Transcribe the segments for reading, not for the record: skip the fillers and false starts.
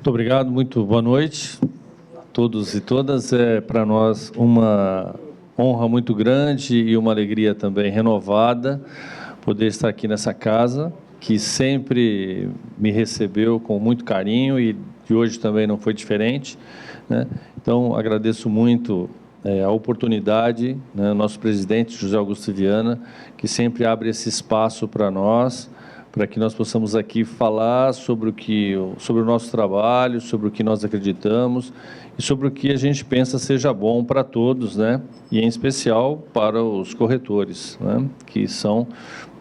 Muito obrigado, muito boa noite a todos e todas. É para nós uma honra muito grande e uma alegria também renovada poder estar aqui nessa casa, que sempre me recebeu com muito carinho e de hoje também não foi diferente, né? Então, agradeço muito a oportunidade, né, nosso presidente José Augusto Viana, que sempre abre esse espaço para nós, para que nós possamos aqui falar sobre o nosso trabalho, sobre o que nós acreditamos e sobre o que a gente pensa seja bom para todos, né? E em especial para os corretores, né? Que são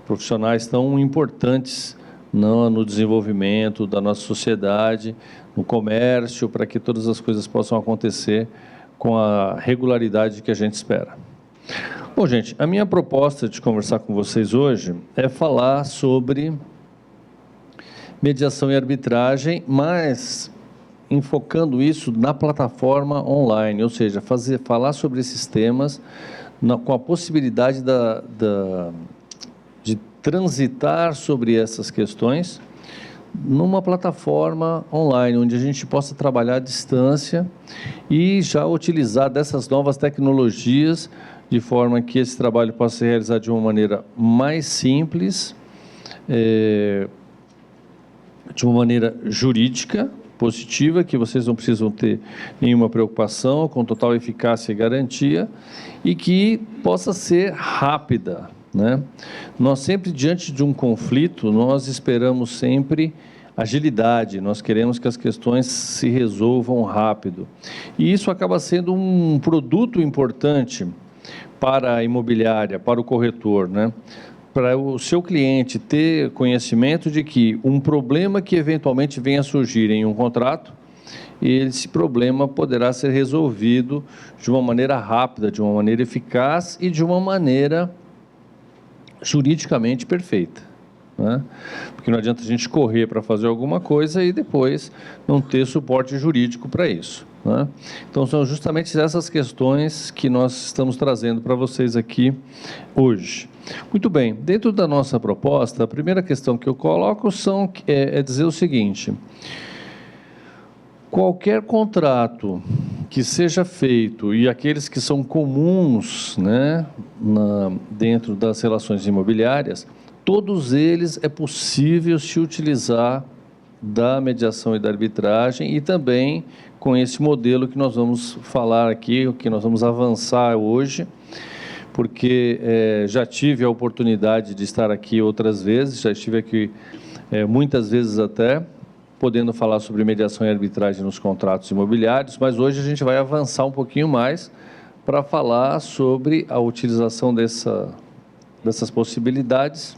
profissionais tão importantes no desenvolvimento da nossa sociedade, no comércio, para que todas as coisas possam acontecer com a regularidade que a gente espera. Bom, gente, a minha proposta de conversar com vocês hoje é falar sobre mediação e arbitragem, mas enfocando isso na plataforma online, ou seja, falar sobre esses temas com a possibilidade de transitar sobre essas questões numa plataforma online, onde a gente possa trabalhar à distância e já utilizar dessas novas tecnologias de forma que esse trabalho possa ser realizado de uma maneira mais simples, de uma maneira jurídica, positiva, que vocês não precisam ter nenhuma preocupação, com total eficácia e garantia, e que possa ser rápida, né? Nós sempre, diante de um conflito, nós esperamos sempre agilidade, nós queremos que as questões se resolvam rápido. E isso acaba sendo um produto importante para a imobiliária, para o corretor, né? Para o seu cliente ter conhecimento de que um problema que eventualmente venha a surgir em um contrato, esse problema poderá ser resolvido de uma maneira rápida, de uma maneira eficaz e de uma maneira juridicamente perfeita, né? Porque não adianta a gente correr para fazer alguma coisa e depois não ter suporte jurídico para isso, né? Então, são justamente essas questões que nós estamos trazendo para vocês aqui hoje. Muito bem, dentro da nossa proposta, a primeira questão que eu coloco é dizer o seguinte: qualquer contrato que seja feito, e aqueles que são comuns, né, dentro das relações imobiliárias, todos eles é possível se utilizar da mediação e da arbitragem, e também com esse modelo que nós vamos falar aqui, o que nós vamos avançar hoje, porque já tive a oportunidade de estar aqui outras vezes, já estive aqui muitas vezes até, podendo falar sobre mediação e arbitragem nos contratos imobiliários, mas hoje a gente vai avançar um pouquinho mais para falar sobre a utilização dessas possibilidades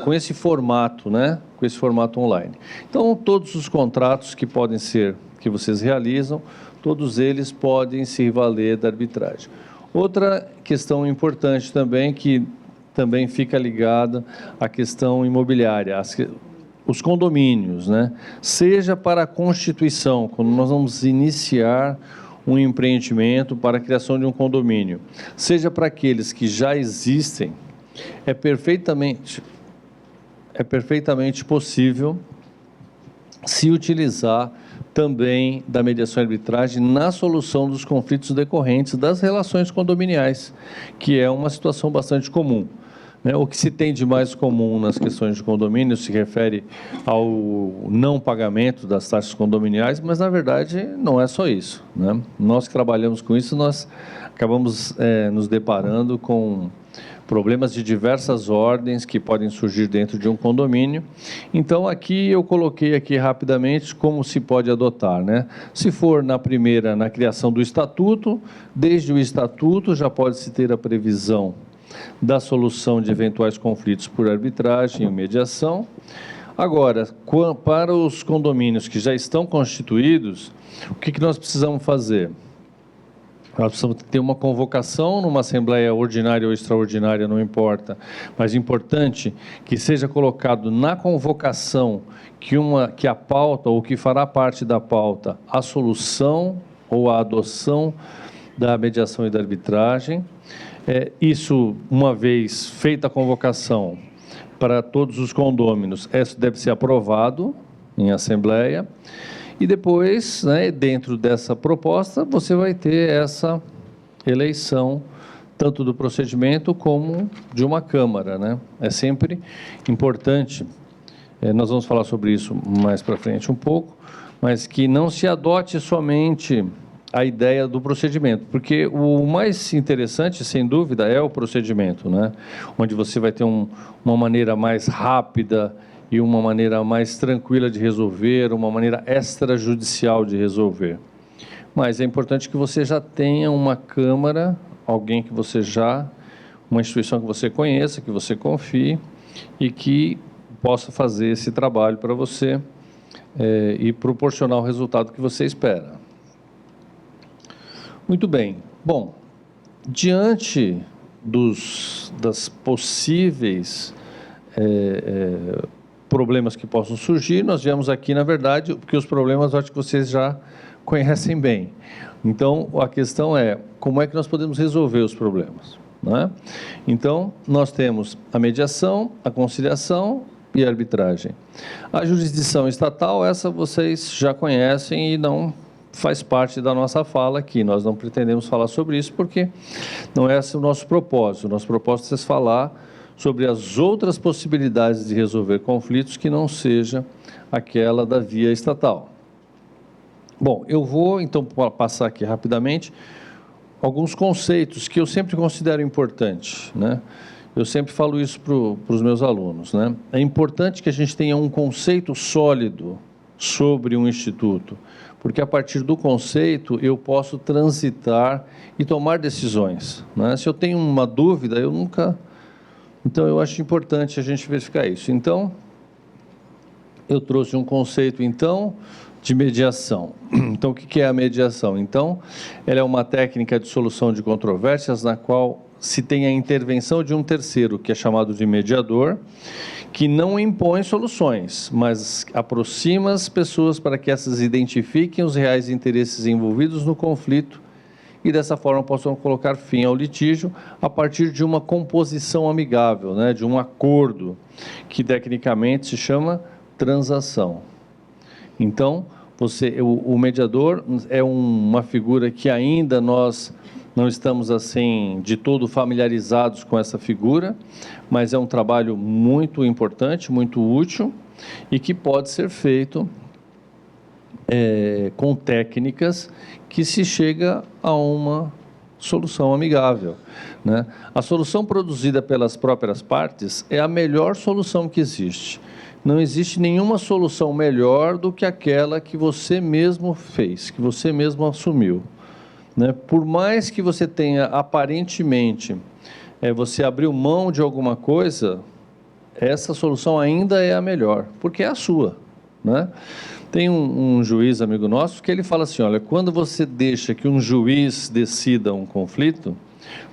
com esse formato, né? Com esse formato online. Então, todos os contratos que vocês realizam, todos eles podem se valer da arbitragem. Outra questão importante também, que também fica ligada à questão imobiliária, os condomínios, né? Seja para a constituição, quando nós vamos iniciar um empreendimento para a criação de um condomínio, seja para aqueles que já existem, é perfeitamente possível se utilizar também da mediação e arbitragem na solução dos conflitos decorrentes das relações condominiais, que é uma situação bastante comum, né? O que se tem de mais comum nas questões de condomínio se refere ao não pagamento das taxas condominiais, mas, na verdade, não é só isso, né? Nós que trabalhamos com isso, nós acabamos nos deparando com problemas de diversas ordens que podem surgir dentro de um condomínio. Então, aqui eu coloquei aqui rapidamente como se pode adotar, né? Se for na primeira, na criação do estatuto, desde o estatuto já pode-se ter a previsão da solução de eventuais conflitos por arbitragem e mediação. Agora, para os condomínios que já estão constituídos, o que nós precisamos fazer? Nós precisamos ter uma convocação numa assembleia ordinária ou extraordinária, não importa, mas importante que seja colocado na convocação que a pauta, ou que fará parte da pauta, a solução ou a adoção da mediação e da arbitragem. Isso, uma vez feita a convocação, para todos os condôminos. Isso deve ser aprovado em assembleia e depois, né, dentro dessa proposta, você vai ter essa eleição tanto do procedimento como de uma Câmara, né? É sempre importante, nós vamos falar sobre isso mais para frente um pouco, mas que não se adote somente a ideia do procedimento, porque o mais interessante, sem dúvida, é o procedimento, né? Onde você vai ter uma maneira mais rápida e uma maneira mais tranquila de resolver, uma maneira extrajudicial de resolver. Mas é importante que você já tenha uma Câmara, alguém que você já, uma instituição que você conheça, que você confie e que possa fazer esse trabalho para você e proporcionar o resultado que você espera. Muito bem. Bom, diante das possíveis problemas que possam surgir, nós viemos aqui, na verdade, porque os problemas eu acho que vocês já conhecem bem. Então, a questão é, como é que nós podemos resolver os problemas, né? Então, nós temos a mediação, a conciliação e a arbitragem. A jurisdição estatal, essa vocês já conhecem e não faz parte da nossa fala aqui. Nós não pretendemos falar sobre isso porque não é esse o nosso propósito. O nosso propósito é falar sobre as outras possibilidades de resolver conflitos que não seja aquela da via estatal. Bom, eu vou então passar aqui rapidamente alguns conceitos que eu sempre considero importantes, né? Eu sempre falo isso para os meus alunos, né? É importante que a gente tenha um conceito sólido sobre um instituto, porque a partir do conceito eu posso transitar e tomar decisões, né? Se eu tenho uma dúvida, eu nunca... Então, eu acho importante a gente verificar isso. Então, eu trouxe um conceito, então, de mediação. Então, o que é a mediação? Então, ela é uma técnica de solução de controvérsias na qual se tem a intervenção de um terceiro, que é chamado de mediador, que não impõe soluções, mas aproxima as pessoas para que essas identifiquem os reais interesses envolvidos no conflito e dessa forma possam colocar fim ao litígio a partir de uma composição amigável, né, de um acordo, que tecnicamente se chama transação. Então, o mediador é uma figura que ainda nós não estamos assim de todo familiarizados com essa figura, mas é um trabalho muito importante, muito útil e que pode ser feito com técnicas que se chega a uma solução amigável, né? A solução produzida pelas próprias partes é a melhor solução que existe. Não existe nenhuma solução melhor do que aquela que você mesmo fez, que você mesmo assumiu, né? Por mais que você tenha, aparentemente, você abriu mão de alguma coisa, essa solução ainda é a melhor, porque é a sua, né? Tem um juiz amigo nosso que ele fala assim, olha, quando você deixa que um juiz decida um conflito,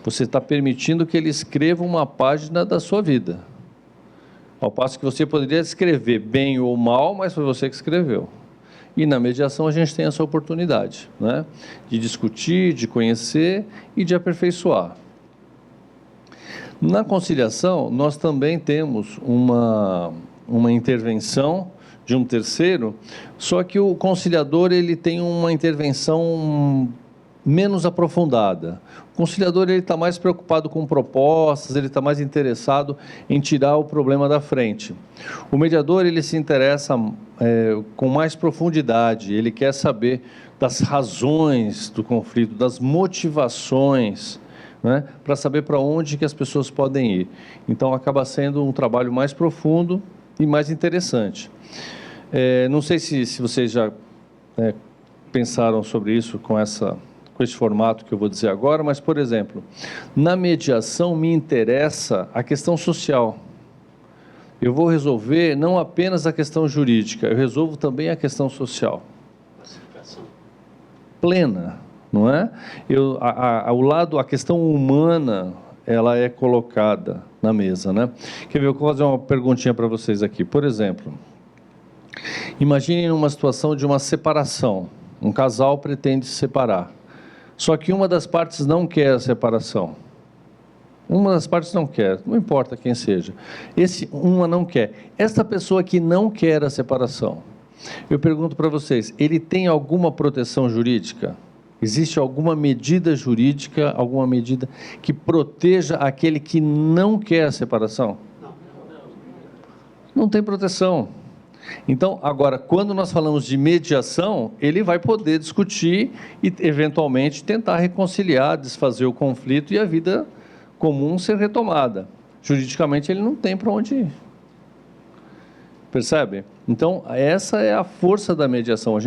você está permitindo que ele escreva uma página da sua vida. Ao passo que você poderia escrever bem ou mal, mas foi você que escreveu. E na mediação a gente tem essa oportunidade, né? De discutir, de conhecer e de aperfeiçoar. Na conciliação, nós também temos uma intervenção de um terceiro, só que o conciliador ele tem uma intervenção menos aprofundada. O conciliador ele está mais preocupado com propostas, ele está mais interessado em tirar o problema da frente. O mediador ele se interessa com mais profundidade, ele quer saber das razões do conflito, das motivações, né, para saber para onde que as pessoas podem ir. Então acaba sendo um trabalho mais profundo e mais interessante. Não sei se vocês já pensaram sobre isso com esse formato que eu vou dizer agora, mas, por exemplo, na mediação me interessa a questão social. Eu vou resolver não apenas a questão jurídica, eu resolvo também a questão social. Pacificação. Plena, não é? A questão humana, ela é colocada na mesa, né? Quer ver, eu vou fazer uma perguntinha para vocês aqui. Por exemplo, imaginem uma situação de uma separação. Um casal pretende se separar. Só que uma das partes não quer a separação. Uma das partes não quer, não importa quem seja. Uma não quer. Esta pessoa que não quer a separação, eu pergunto para vocês, ele tem alguma proteção jurídica? Existe alguma medida jurídica, alguma medida que proteja aquele que não quer a separação? Não tem proteção. Então, agora, quando nós falamos de mediação, ele vai poder discutir e, eventualmente, tentar reconciliar, desfazer o conflito e a vida comum ser retomada. Juridicamente, ele não tem para onde ir. Percebe? Então, essa é a força da mediação.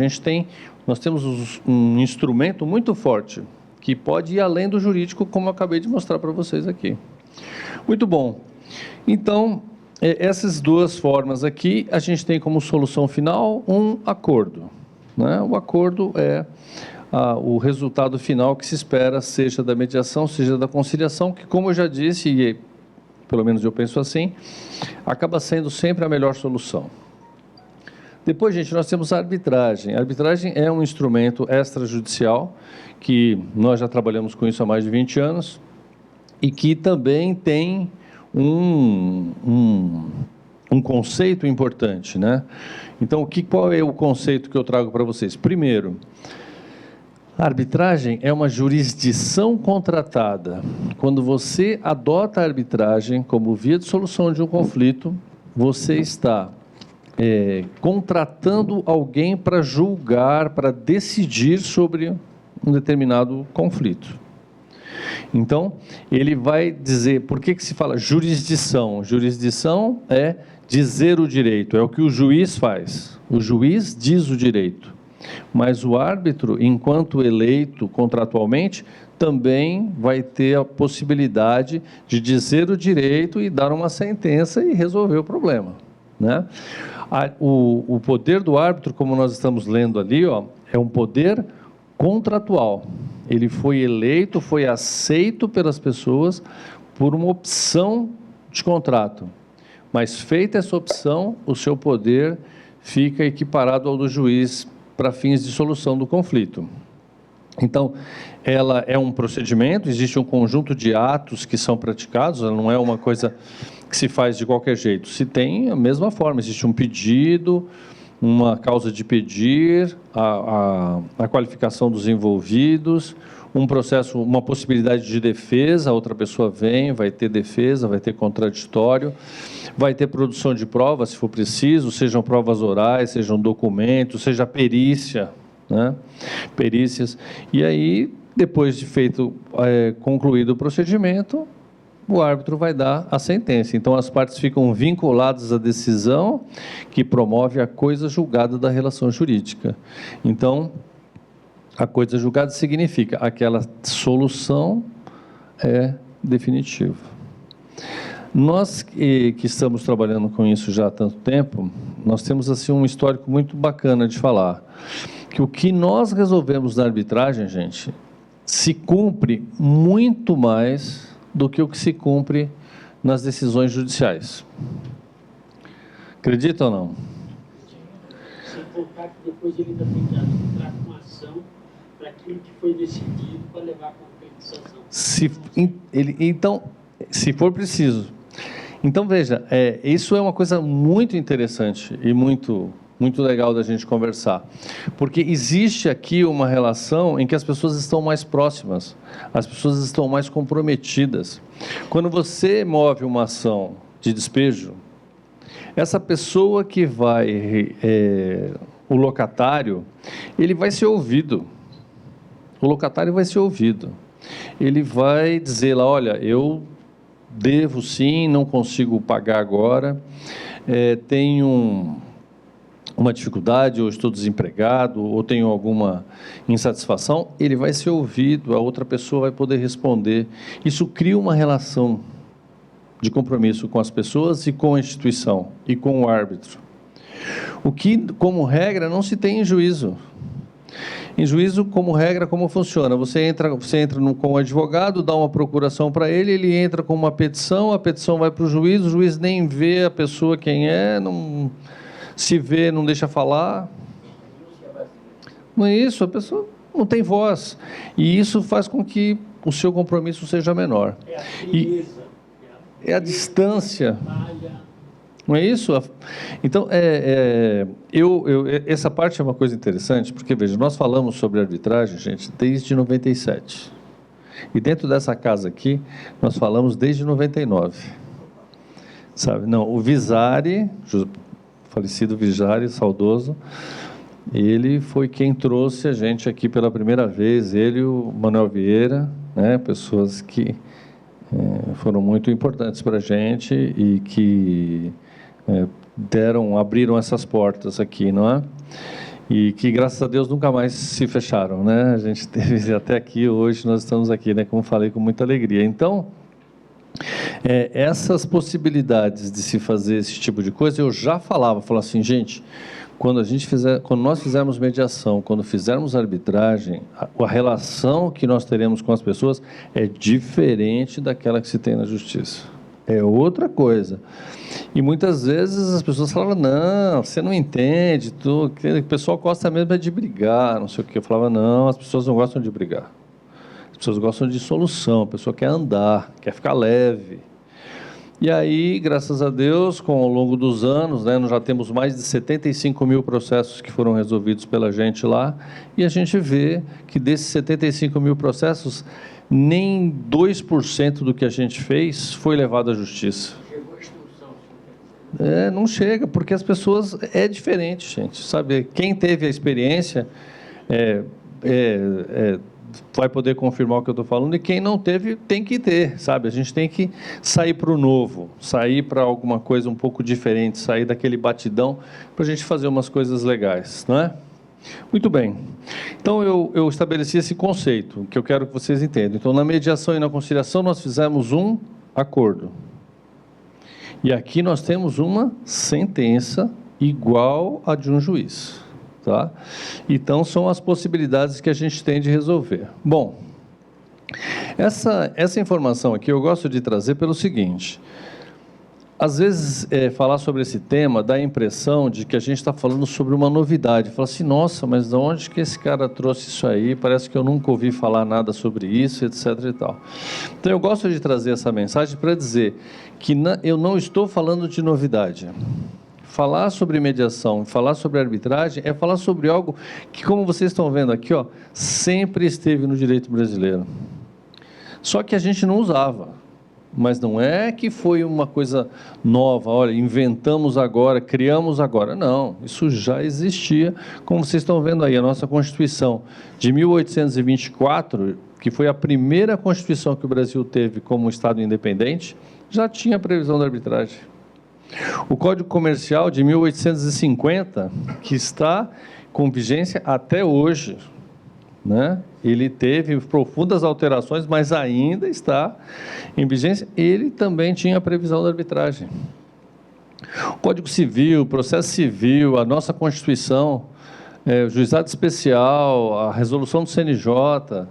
Nós temos um instrumento muito forte, que pode ir além do jurídico, como eu acabei de mostrar para vocês aqui. Muito bom. Então, essas duas formas aqui, a gente tem como solução final um acordo, né? O acordo é o resultado final que se espera, seja da mediação, seja da conciliação, que, como eu já disse, e pelo menos eu penso assim, acaba sendo sempre a melhor solução. Depois, gente, nós temos a arbitragem. A arbitragem é um instrumento extrajudicial, que nós já trabalhamos com isso há mais de 20 anos, e que também tem um conceito importante, né? Então, qual é o conceito que eu trago para vocês? Primeiro, a arbitragem é uma jurisdição contratada. Quando você adota a arbitragem como via de solução de um conflito, você está contratando alguém para julgar, para decidir sobre um determinado conflito. Então, ele vai dizer, por que se fala jurisdição? Jurisdição é dizer o direito, é o que o juiz faz. O juiz diz o direito, mas o árbitro, enquanto eleito contratualmente, também vai ter a possibilidade de dizer o direito e dar uma sentença e resolver o problema, né? O poder do árbitro, como nós estamos lendo ali, é um poder contratual. Ele foi eleito, foi aceito pelas pessoas por uma opção de contrato. Mas feita essa opção, o seu poder fica equiparado ao do juiz para fins de solução do conflito. Então, ela é um procedimento, existe um conjunto de atos que são praticados, ela não é uma coisa que se faz de qualquer jeito. Se tem a mesma forma, existe um pedido, uma causa de pedir, a qualificação dos envolvidos, um processo, uma possibilidade de defesa, a outra pessoa vem, vai ter defesa, vai ter contraditório, vai ter produção de provas, se for preciso, sejam provas orais, sejam documentos, seja perícia, né? Perícias. E aí, depois de concluído o procedimento, o árbitro vai dar a sentença. Então, as partes ficam vinculadas à decisão que promove a coisa julgada da relação jurídica. Então, a coisa julgada significa aquela solução é definitiva. Nós que estamos trabalhando com isso já há tanto tempo, nós temos assim um histórico muito bacana de falar, que o que nós resolvemos na arbitragem, gente, se cumpre muito mais do que o que se cumpre nas decisões judiciais. Acredita ou não? Sem contar que depois ele ainda tem que arbitrar com ação para aquilo que foi decidido para levar a compensação. Então, se for preciso. Então, veja, isso é uma coisa muito interessante e muito legal da gente conversar, porque existe aqui uma relação em que as pessoas estão mais próximas, as pessoas estão mais comprometidas. Quando você move uma ação de despejo, essa pessoa que o locatário, ele vai ser ouvido. O locatário vai ser ouvido. Ele vai dizer lá, olha, eu devo sim, não consigo pagar agora, tenho uma dificuldade, ou estou desempregado, ou tenho alguma insatisfação, ele vai ser ouvido, a outra pessoa vai poder responder. Isso cria uma relação de compromisso com as pessoas e com a instituição, e com o árbitro. O que, como regra, não se tem em juízo. Em juízo, como regra, como funciona? Você entra com o advogado, dá uma procuração para ele, ele entra com uma petição, a petição vai para o juiz nem vê a pessoa quem é, não... Se vê, não deixa falar. Não é isso, a pessoa não tem voz. E isso faz com que o seu compromisso seja menor. É a frieza. É a distância. Falha. Não é isso? Então, essa parte é uma coisa interessante, porque, veja, nós falamos sobre arbitragem, gente, desde 97. E dentro dessa casa aqui, nós falamos desde 99. Sabe? Não, o Visari, falecido Visari, saudoso, ele foi quem trouxe a gente aqui pela primeira vez, ele e o Manuel Vieira, né, pessoas que foram muito importantes para a gente e que abriram essas portas aqui, não é? E que, graças a Deus, nunca mais se fecharam, né? A gente teve até aqui, hoje nós estamos aqui, né? Como falei, com muita alegria. Então, essas possibilidades de se fazer esse tipo de coisa, eu já falava assim, gente, quando nós fizermos mediação, quando fizermos arbitragem, a relação que nós teremos com as pessoas é diferente daquela que se tem na justiça. É outra coisa. E muitas vezes as pessoas falavam, não, você não entende, o pessoal gosta mesmo de brigar, não sei o quê. Eu falava, não, as pessoas não gostam de brigar. As pessoas gostam de solução, a pessoa quer andar, quer ficar leve. E aí, graças a Deus, ao longo dos anos, né, nós já temos mais de 75 mil processos que foram resolvidos pela gente lá, e a gente vê que desses 75 mil processos, nem 2% do que a gente fez foi levado à justiça. Chegou a instrução. Não chega, porque as pessoas... É diferente, gente, sabe? Quem teve a experiência vai poder confirmar o que eu estou falando, e quem não teve tem que ter, sabe? A gente tem que sair para o novo, sair para alguma coisa um pouco diferente, sair daquele batidão para a gente fazer umas coisas legais, não é? Muito bem. Então, eu estabeleci esse conceito, que eu quero que vocês entendam. Então, na mediação e na conciliação, nós fizemos um acordo. E aqui nós temos uma sentença igual a de um juiz. Tá? Então, são as possibilidades que a gente tem de resolver. Bom, essa informação aqui eu gosto de trazer pelo seguinte: às vezes, falar sobre esse tema dá a impressão de que a gente está falando sobre uma novidade. Fala assim, nossa, mas de onde que esse cara trouxe isso aí? Parece que eu nunca ouvi falar nada sobre isso, etc. e tal. Então, eu gosto de trazer essa mensagem para dizer que eu não estou falando de novidade. Falar sobre mediação, falar sobre arbitragem, é falar sobre algo que, como vocês estão vendo aqui, ó, sempre esteve no direito brasileiro. Só que a gente não usava. Mas não é que foi uma coisa nova, olha, inventamos agora, criamos agora. Não, isso já existia, como vocês estão vendo aí, a nossa Constituição de 1824, que foi a primeira Constituição que o Brasil teve como Estado independente, já tinha previsão da arbitragem. O Código Comercial de 1850, que está com vigência até hoje, né? Ele teve profundas alterações, mas ainda está em vigência. Ele também tinha a previsão da arbitragem. O Código Civil, o Processo Civil, a nossa Constituição, o Juizado Especial, a resolução do CNJ,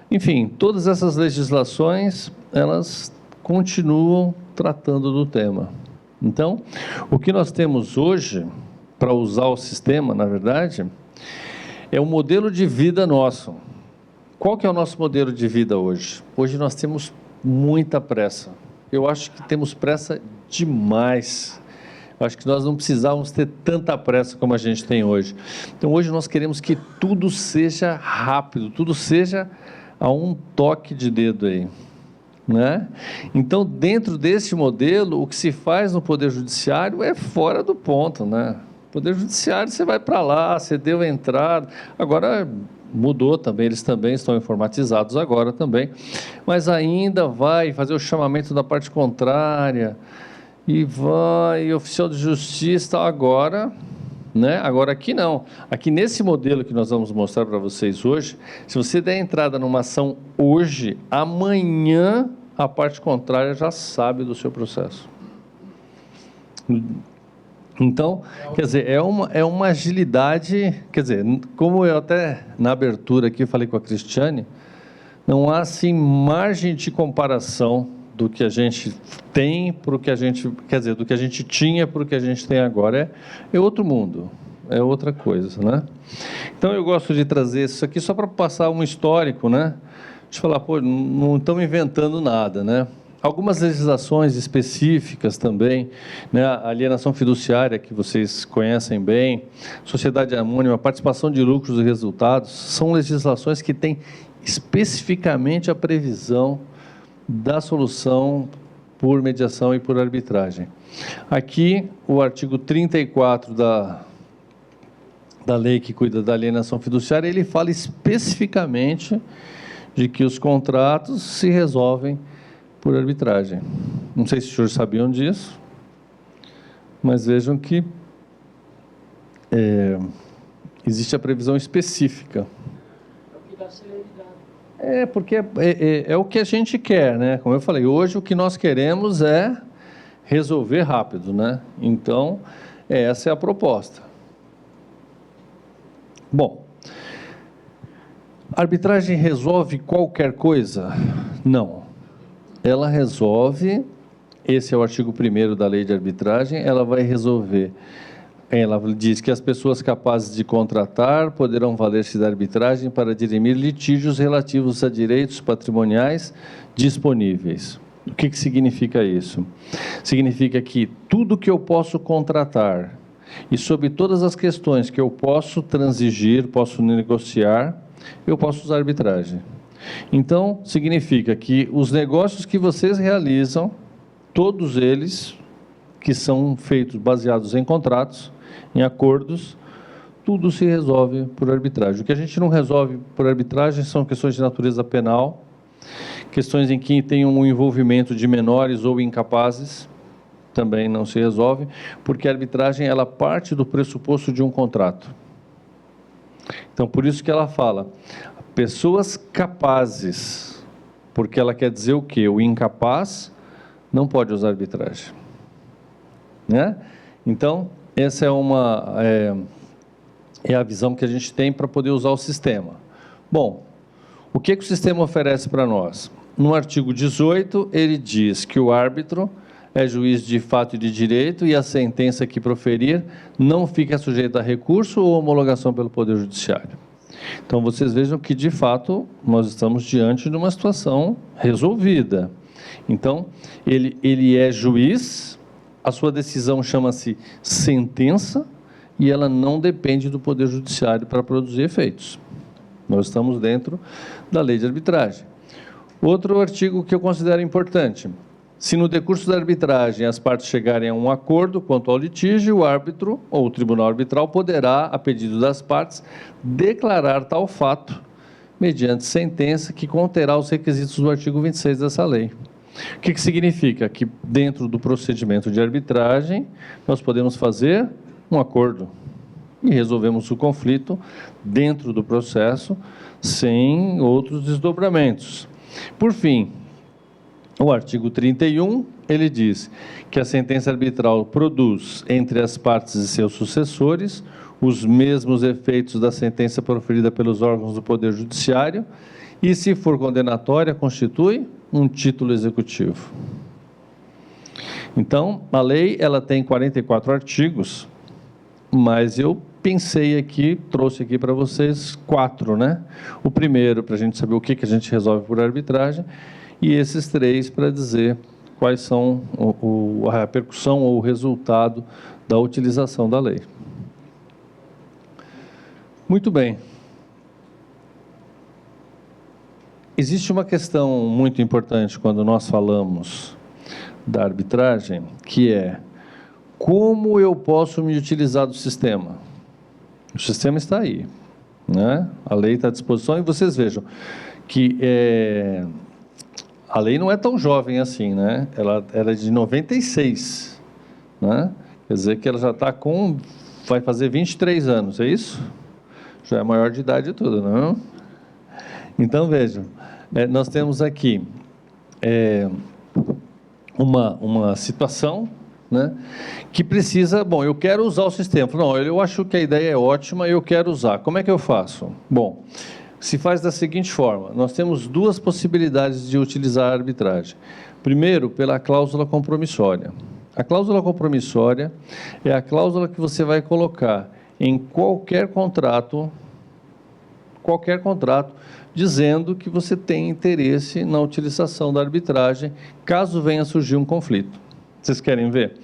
enfim, todas essas legislações, elas continuam tratando do tema. Então, o que nós temos hoje, para usar o sistema, na verdade, é um modelo de vida nosso. Qual que é o nosso modelo de vida hoje? Hoje nós temos muita pressa. Eu acho que temos pressa demais. Eu acho que nós não precisávamos ter tanta pressa como a gente tem hoje. Então, hoje nós queremos que tudo seja rápido, tudo seja a um toque de dedo aí. Né? Então, dentro desse modelo, o que se faz no Poder Judiciário é fora do ponto, né? Poder Judiciário, você vai para lá, você deu a entrada, agora mudou também, eles também estão informatizados agora também, mas ainda vai fazer o chamamento da parte contrária, e vai, oficial de justiça, agora, né? Agora aqui não, aqui nesse modelo que nós vamos mostrar para vocês hoje, se você der entrada numa ação hoje, amanhã a parte contrária já sabe do seu processo. Então, quer dizer, é uma agilidade, quer dizer, como eu até na abertura aqui falei com a Cristiane, não há assim margem de comparação do que a gente tem para o que a gente, quer dizer, do que a gente tinha para o que a gente tem agora, é outro mundo, é outra coisa, né? Então eu gosto de trazer isso aqui só para passar um histórico, né? Deixa eu falar, pô, não estamos inventando nada, né? Algumas legislações específicas também, né? A alienação fiduciária, que vocês conhecem bem, sociedade anônima, participação de lucros e resultados, são legislações que têm especificamente a previsão da solução por mediação e por arbitragem. Aqui, o artigo 34 da lei que cuida da alienação fiduciária, ele fala especificamente de que os contratos se resolvem por arbitragem. Não sei se os senhores sabiam disso, mas vejam que existe a previsão específica. É o que dá celeridade. Porque é o que a gente quer, né? Como eu falei, hoje o que nós queremos é resolver rápido, né? Então, essa é a proposta. Bom, a arbitragem resolve qualquer coisa? Não. Ela resolve, esse é o artigo 1º da lei de arbitragem, ela vai resolver, ela diz que as pessoas capazes de contratar poderão valer-se da arbitragem para dirimir litígios relativos a direitos patrimoniais disponíveis. O que significa isso? Significa que tudo que eu posso contratar e sobre todas as questões que eu posso transigir, posso negociar, eu posso usar arbitragem. Então, significa que os negócios que vocês realizam, todos eles que são feitos baseados em contratos, em acordos, tudo se resolve por arbitragem. O que a gente não resolve por arbitragem são questões de natureza penal, questões em que tem um envolvimento de menores ou incapazes, também não se resolve, porque a arbitragem ela parte do pressuposto de um contrato. Então, por isso que ela fala, pessoas capazes, porque ela quer dizer o quê? O incapaz não pode usar arbitragem. Né? Então, essa é a visão que a gente tem para poder usar o sistema. Bom, o que o sistema oferece para nós? No artigo 18, ele diz que o árbitro é juiz de fato e de direito e a sentença que proferir não fica sujeita a recurso ou homologação pelo Poder Judiciário. Então, vocês vejam que, de fato, nós estamos diante de uma situação resolvida. Então, ele é juiz, a sua decisão chama-se sentença e ela não depende do Poder Judiciário para produzir efeitos. Nós estamos dentro da lei de arbitragem. Outro artigo que eu considero importante: se no decurso da arbitragem as partes chegarem a um acordo quanto ao litígio, o árbitro ou o tribunal arbitral poderá, a pedido das partes, declarar tal fato mediante sentença que conterá os requisitos do artigo 26 dessa lei. O que significa? Que dentro do procedimento de arbitragem nós podemos fazer um acordo e resolvemos o conflito dentro do processo sem outros desdobramentos. Por fim, o artigo 31, ele diz que a sentença arbitral produz entre as partes e seus sucessores os mesmos efeitos da sentença proferida pelos órgãos do Poder Judiciário e, se for condenatória, constitui um título executivo. Então, a lei ela tem 44 artigos, mas eu pensei aqui, trouxe aqui para vocês 4, né? O primeiro, para a gente saber o que a gente resolve por arbitragem, e esses 3 para dizer quais são a repercussão ou o resultado da utilização da lei. Muito bem. Existe uma questão muito importante quando nós falamos da arbitragem, que é como eu posso me utilizar do sistema? O sistema está aí, né? A lei está à disposição e vocês vejam que a lei não é tão jovem assim, né? Ela é de 96, né? Quer dizer que ela já está vai fazer 23 anos, é isso? Já é maior de idade e tudo, não? Então, vejam, nós temos aqui uma situação, né, que precisa, bom, eu quero usar o sistema. Não, eu acho que a ideia é ótima e eu quero usar. Como é que eu faço? Bom, se faz da seguinte forma, nós temos 2 possibilidades de utilizar a arbitragem. Primeiro, pela cláusula compromissória. A cláusula compromissória é a cláusula que você vai colocar em qualquer contrato qualquer contrato, dizendo que você tem interesse na utilização da arbitragem, caso venha surgir um conflito. Vocês querem ver?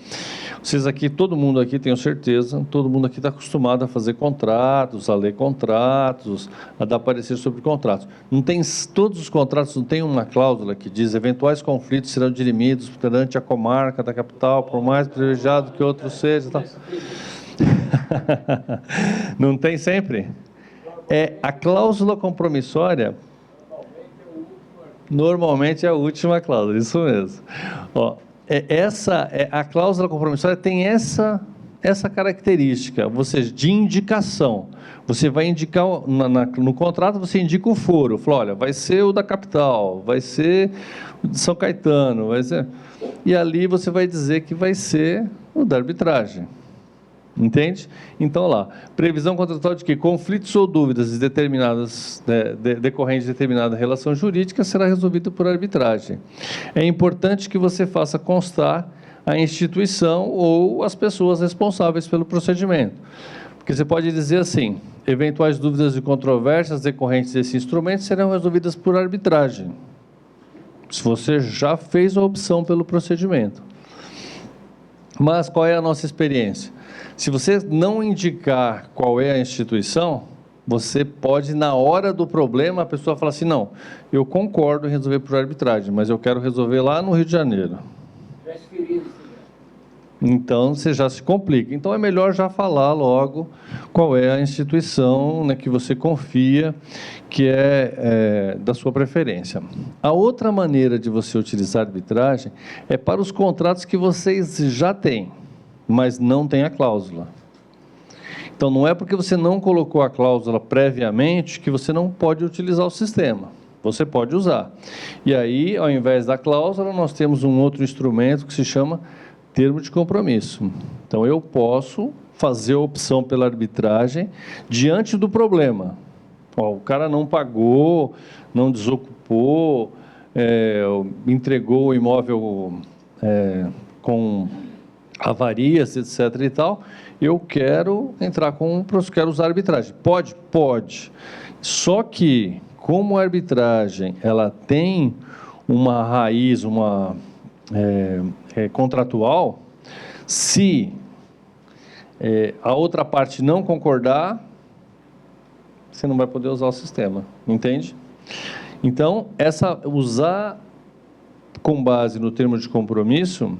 Vocês aqui, todo mundo aqui, tenho certeza, todo mundo aqui está acostumado a fazer contratos, a ler contratos, a dar parecer sobre contratos. Não tem, todos os contratos não tem uma cláusula que diz eventuais conflitos serão dirimidos perante a comarca da capital, por mais privilegiado que outro seja. Tal. Não tem sempre? A cláusula compromissória, normalmente é a última cláusula, isso mesmo. Ó, a cláusula compromissória tem essa característica, ou seja, de indicação. Você vai indicar, no contrato você indica o foro, fala, olha, vai ser o da capital, vai ser o de São Caetano, vai ser... E ali você vai dizer que vai ser o da arbitragem. Entende? Então, lá, previsão contratual de que conflitos ou dúvidas determinadas, decorrentes de determinada relação jurídica será resolvido por arbitragem. É importante que você faça constar a instituição ou as pessoas responsáveis pelo procedimento. Porque você pode dizer assim, eventuais dúvidas e controvérsias decorrentes desse instrumento serão resolvidas por arbitragem, se você já fez a opção pelo procedimento. Mas qual é a nossa experiência? Se você não indicar qual é a instituição, você pode, na hora do problema, a pessoa falar assim, não, eu concordo em resolver por arbitragem, mas eu quero resolver lá no Rio de Janeiro. Então, você já se complica. Então, é melhor já falar logo qual é a instituição, né, que você confia, que é da sua preferência. A outra maneira de você utilizar a arbitragem é para os contratos que vocês já têm, mas não tem a cláusula. Então, não é porque você não colocou a cláusula previamente que você não pode utilizar o sistema. Você pode usar. E aí, ao invés da cláusula, nós temos um outro instrumento que se chama termo de compromisso. Então, eu posso fazer a opção pela arbitragem diante do problema. Ó, o cara não pagou, não desocupou, entregou o imóvel com avarias, etc. e tal, eu quero entrar quero usar a arbitragem. Pode? Pode. Só que, como a arbitragem ela tem uma raiz, contratual, se a outra parte não concordar, você não vai poder usar o sistema, entende? Então, usar com base no termo de compromisso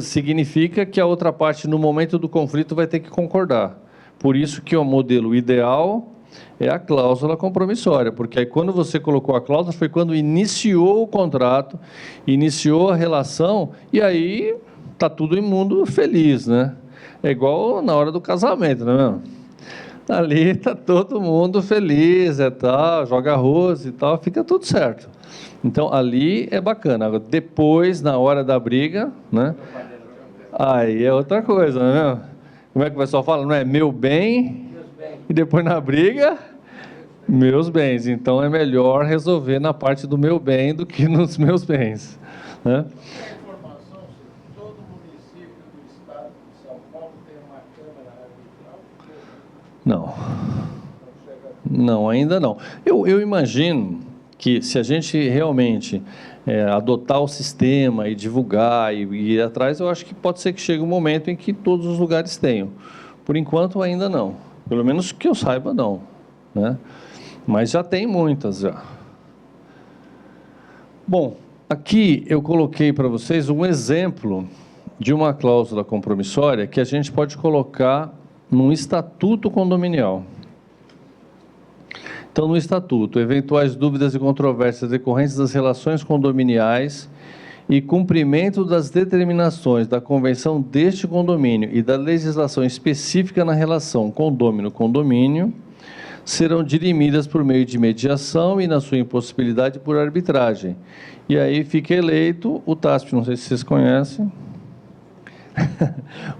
significa que a outra parte, no momento do conflito, vai ter que concordar. Por isso que o modelo ideal é a cláusula compromissória, porque aí quando você colocou a cláusula, foi quando iniciou o contrato, iniciou a relação, e aí está todo mundo feliz, né? É igual na hora do casamento, não é mesmo? Ali está todo mundo feliz, tal, joga arroz e tal, fica tudo certo. Então, ali é bacana. Agora, depois, na hora da briga, né? Aí é outra coisa, não é mesmo? Como é que o pessoal fala? Não é meu bem, e depois na briga, meus bens. Então, é melhor resolver na parte do meu bem do que nos meus bens, né? Todo município do estado de São Paulo tem uma câmara arbitral? Não, ainda não. Eu imagino que se a gente realmente adotar o sistema e divulgar e ir atrás, eu acho que pode ser que chegue um momento em que todos os lugares tenham. Por enquanto, ainda não. Pelo menos que eu saiba, não, né? Mas já tem muitas, já. Bom, aqui eu coloquei para vocês um exemplo de uma cláusula compromissória que a gente pode colocar num estatuto condominial. Então, no estatuto, eventuais dúvidas e controvérsias decorrentes das relações condominiais e cumprimento das determinações da convenção deste condomínio e da legislação específica na relação condômino-condomínio serão dirimidas por meio de mediação e, na sua impossibilidade, por arbitragem. E aí fica eleito o TASP, não sei se vocês conhecem,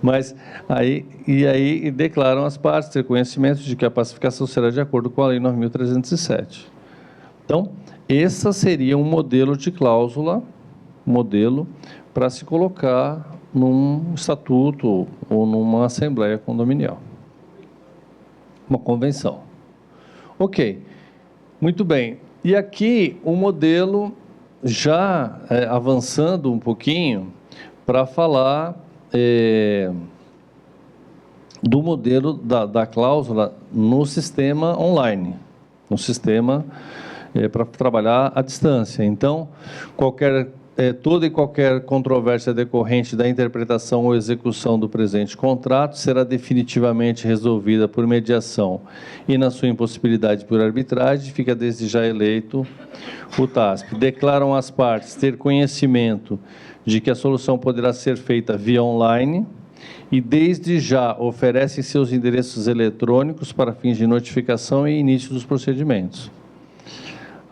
mas aí declaram as partes ter conhecimento de que a pacificação será de acordo com a Lei 9.307. Então, esse seria um modelo de cláusula, para se colocar num estatuto ou numa assembleia condominial, uma convenção. Ok, muito bem. E aqui o modelo já avançando um pouquinho para falar do modelo da cláusula no sistema online, no sistema para trabalhar à distância. Então, toda e qualquer controvérsia decorrente da interpretação ou execução do presente contrato será definitivamente resolvida por mediação e, na sua impossibilidade por arbitragem, fica desde já eleito o TASP. Declaram as partes ter conhecimento de que a solução poderá ser feita via online e, desde já, oferecem seus endereços eletrônicos para fins de notificação e início dos procedimentos.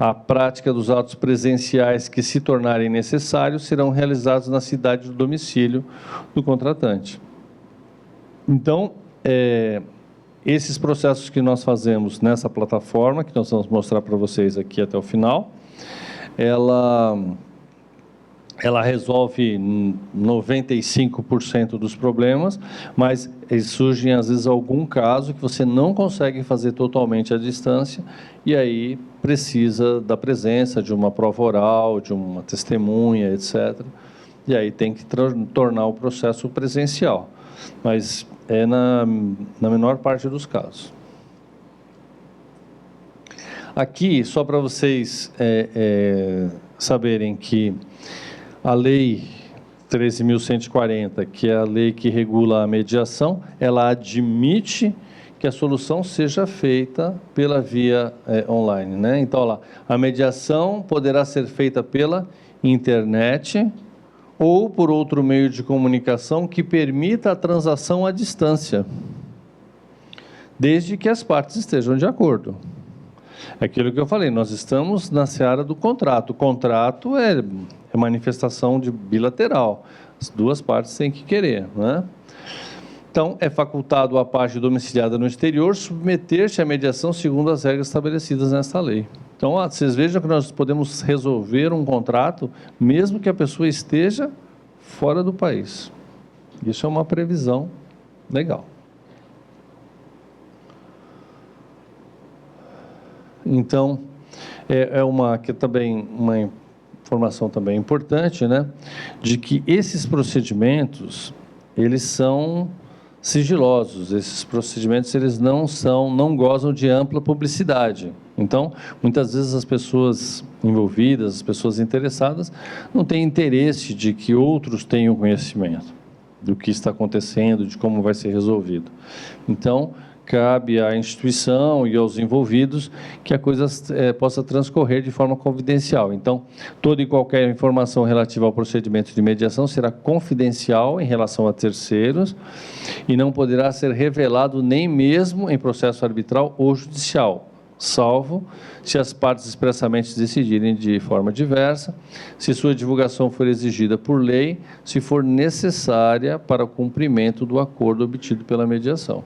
A prática dos autos presenciais que se tornarem necessários serão realizados na cidade do domicílio do contratante. Então, esses processos que nós fazemos nessa plataforma, que nós vamos mostrar para vocês aqui até o final, ela resolve 95% dos problemas, mas surgem, às vezes, algum caso que você não consegue fazer totalmente à distância, e aí precisa da presença de uma prova oral, de uma testemunha, etc. E aí tem que tornar o processo presencial, mas é na menor parte dos casos. Aqui, só para vocês saberem que a Lei 13.140, que é a lei que regula a mediação, ela admite que a solução seja feita pela via online, né? Então, lá, a mediação poderá ser feita pela internet ou por outro meio de comunicação que permita a transação à distância, desde que as partes estejam de acordo. É aquilo que eu falei, nós estamos na seara do contrato. O contrato é manifestação de bilateral. As duas partes têm que querer, né? Então, é facultado à parte domiciliada no exterior submeter-se à mediação segundo as regras estabelecidas nesta lei. Então, vocês vejam que nós podemos resolver um contrato mesmo que a pessoa esteja fora do país. Isso é uma previsão legal. Então, que também uma informação também importante, né, de que esses procedimentos, eles são sigilosos. Esses procedimentos, eles não gozam de ampla publicidade. Então, muitas vezes as pessoas envolvidas, as pessoas interessadas, não têm interesse de que outros tenham conhecimento do que está acontecendo, de como vai ser resolvido. Então, cabe à instituição e aos envolvidos que a coisa possa transcorrer de forma confidencial. Então, toda e qualquer informação relativa ao procedimento de mediação será confidencial em relação a terceiros e não poderá ser revelado nem mesmo em processo arbitral ou judicial, salvo se as partes expressamente decidirem de forma diversa, se sua divulgação for exigida por lei, se for necessária para o cumprimento do acordo obtido pela mediação.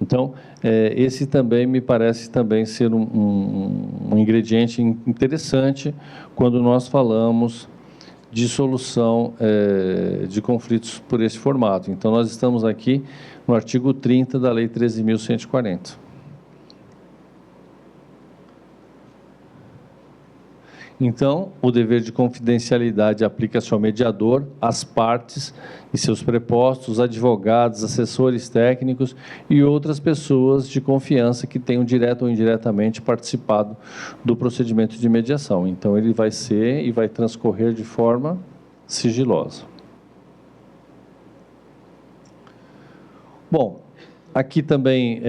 Então, esse também me parece também ser um ingrediente interessante quando nós falamos de solução de conflitos por esse formato. Então, nós estamos aqui no artigo 30 da Lei 13.140. Então, o dever de confidencialidade aplica-se ao mediador, às partes e seus prepostos, advogados, assessores técnicos e outras pessoas de confiança que tenham direto ou indiretamente participado do procedimento de mediação. Então, ele vai ser e vai transcorrer de forma sigilosa. Bom, aqui também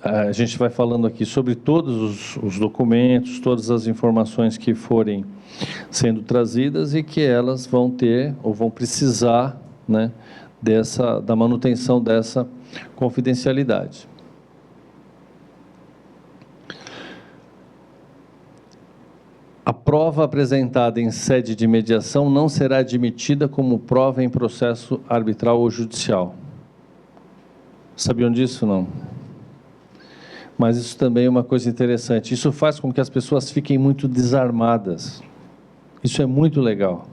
a gente vai falando aqui sobre todos os documentos, todas as informações que forem sendo trazidas e que elas vão ter ou vão precisar, né, da manutenção dessa confidencialidade. A prova apresentada em sede de mediação não será admitida como prova em processo arbitral ou judicial. Sabiam disso, não? Mas isso também é uma coisa interessante. Isso faz com que as pessoas fiquem muito desarmadas. Isso é muito legal.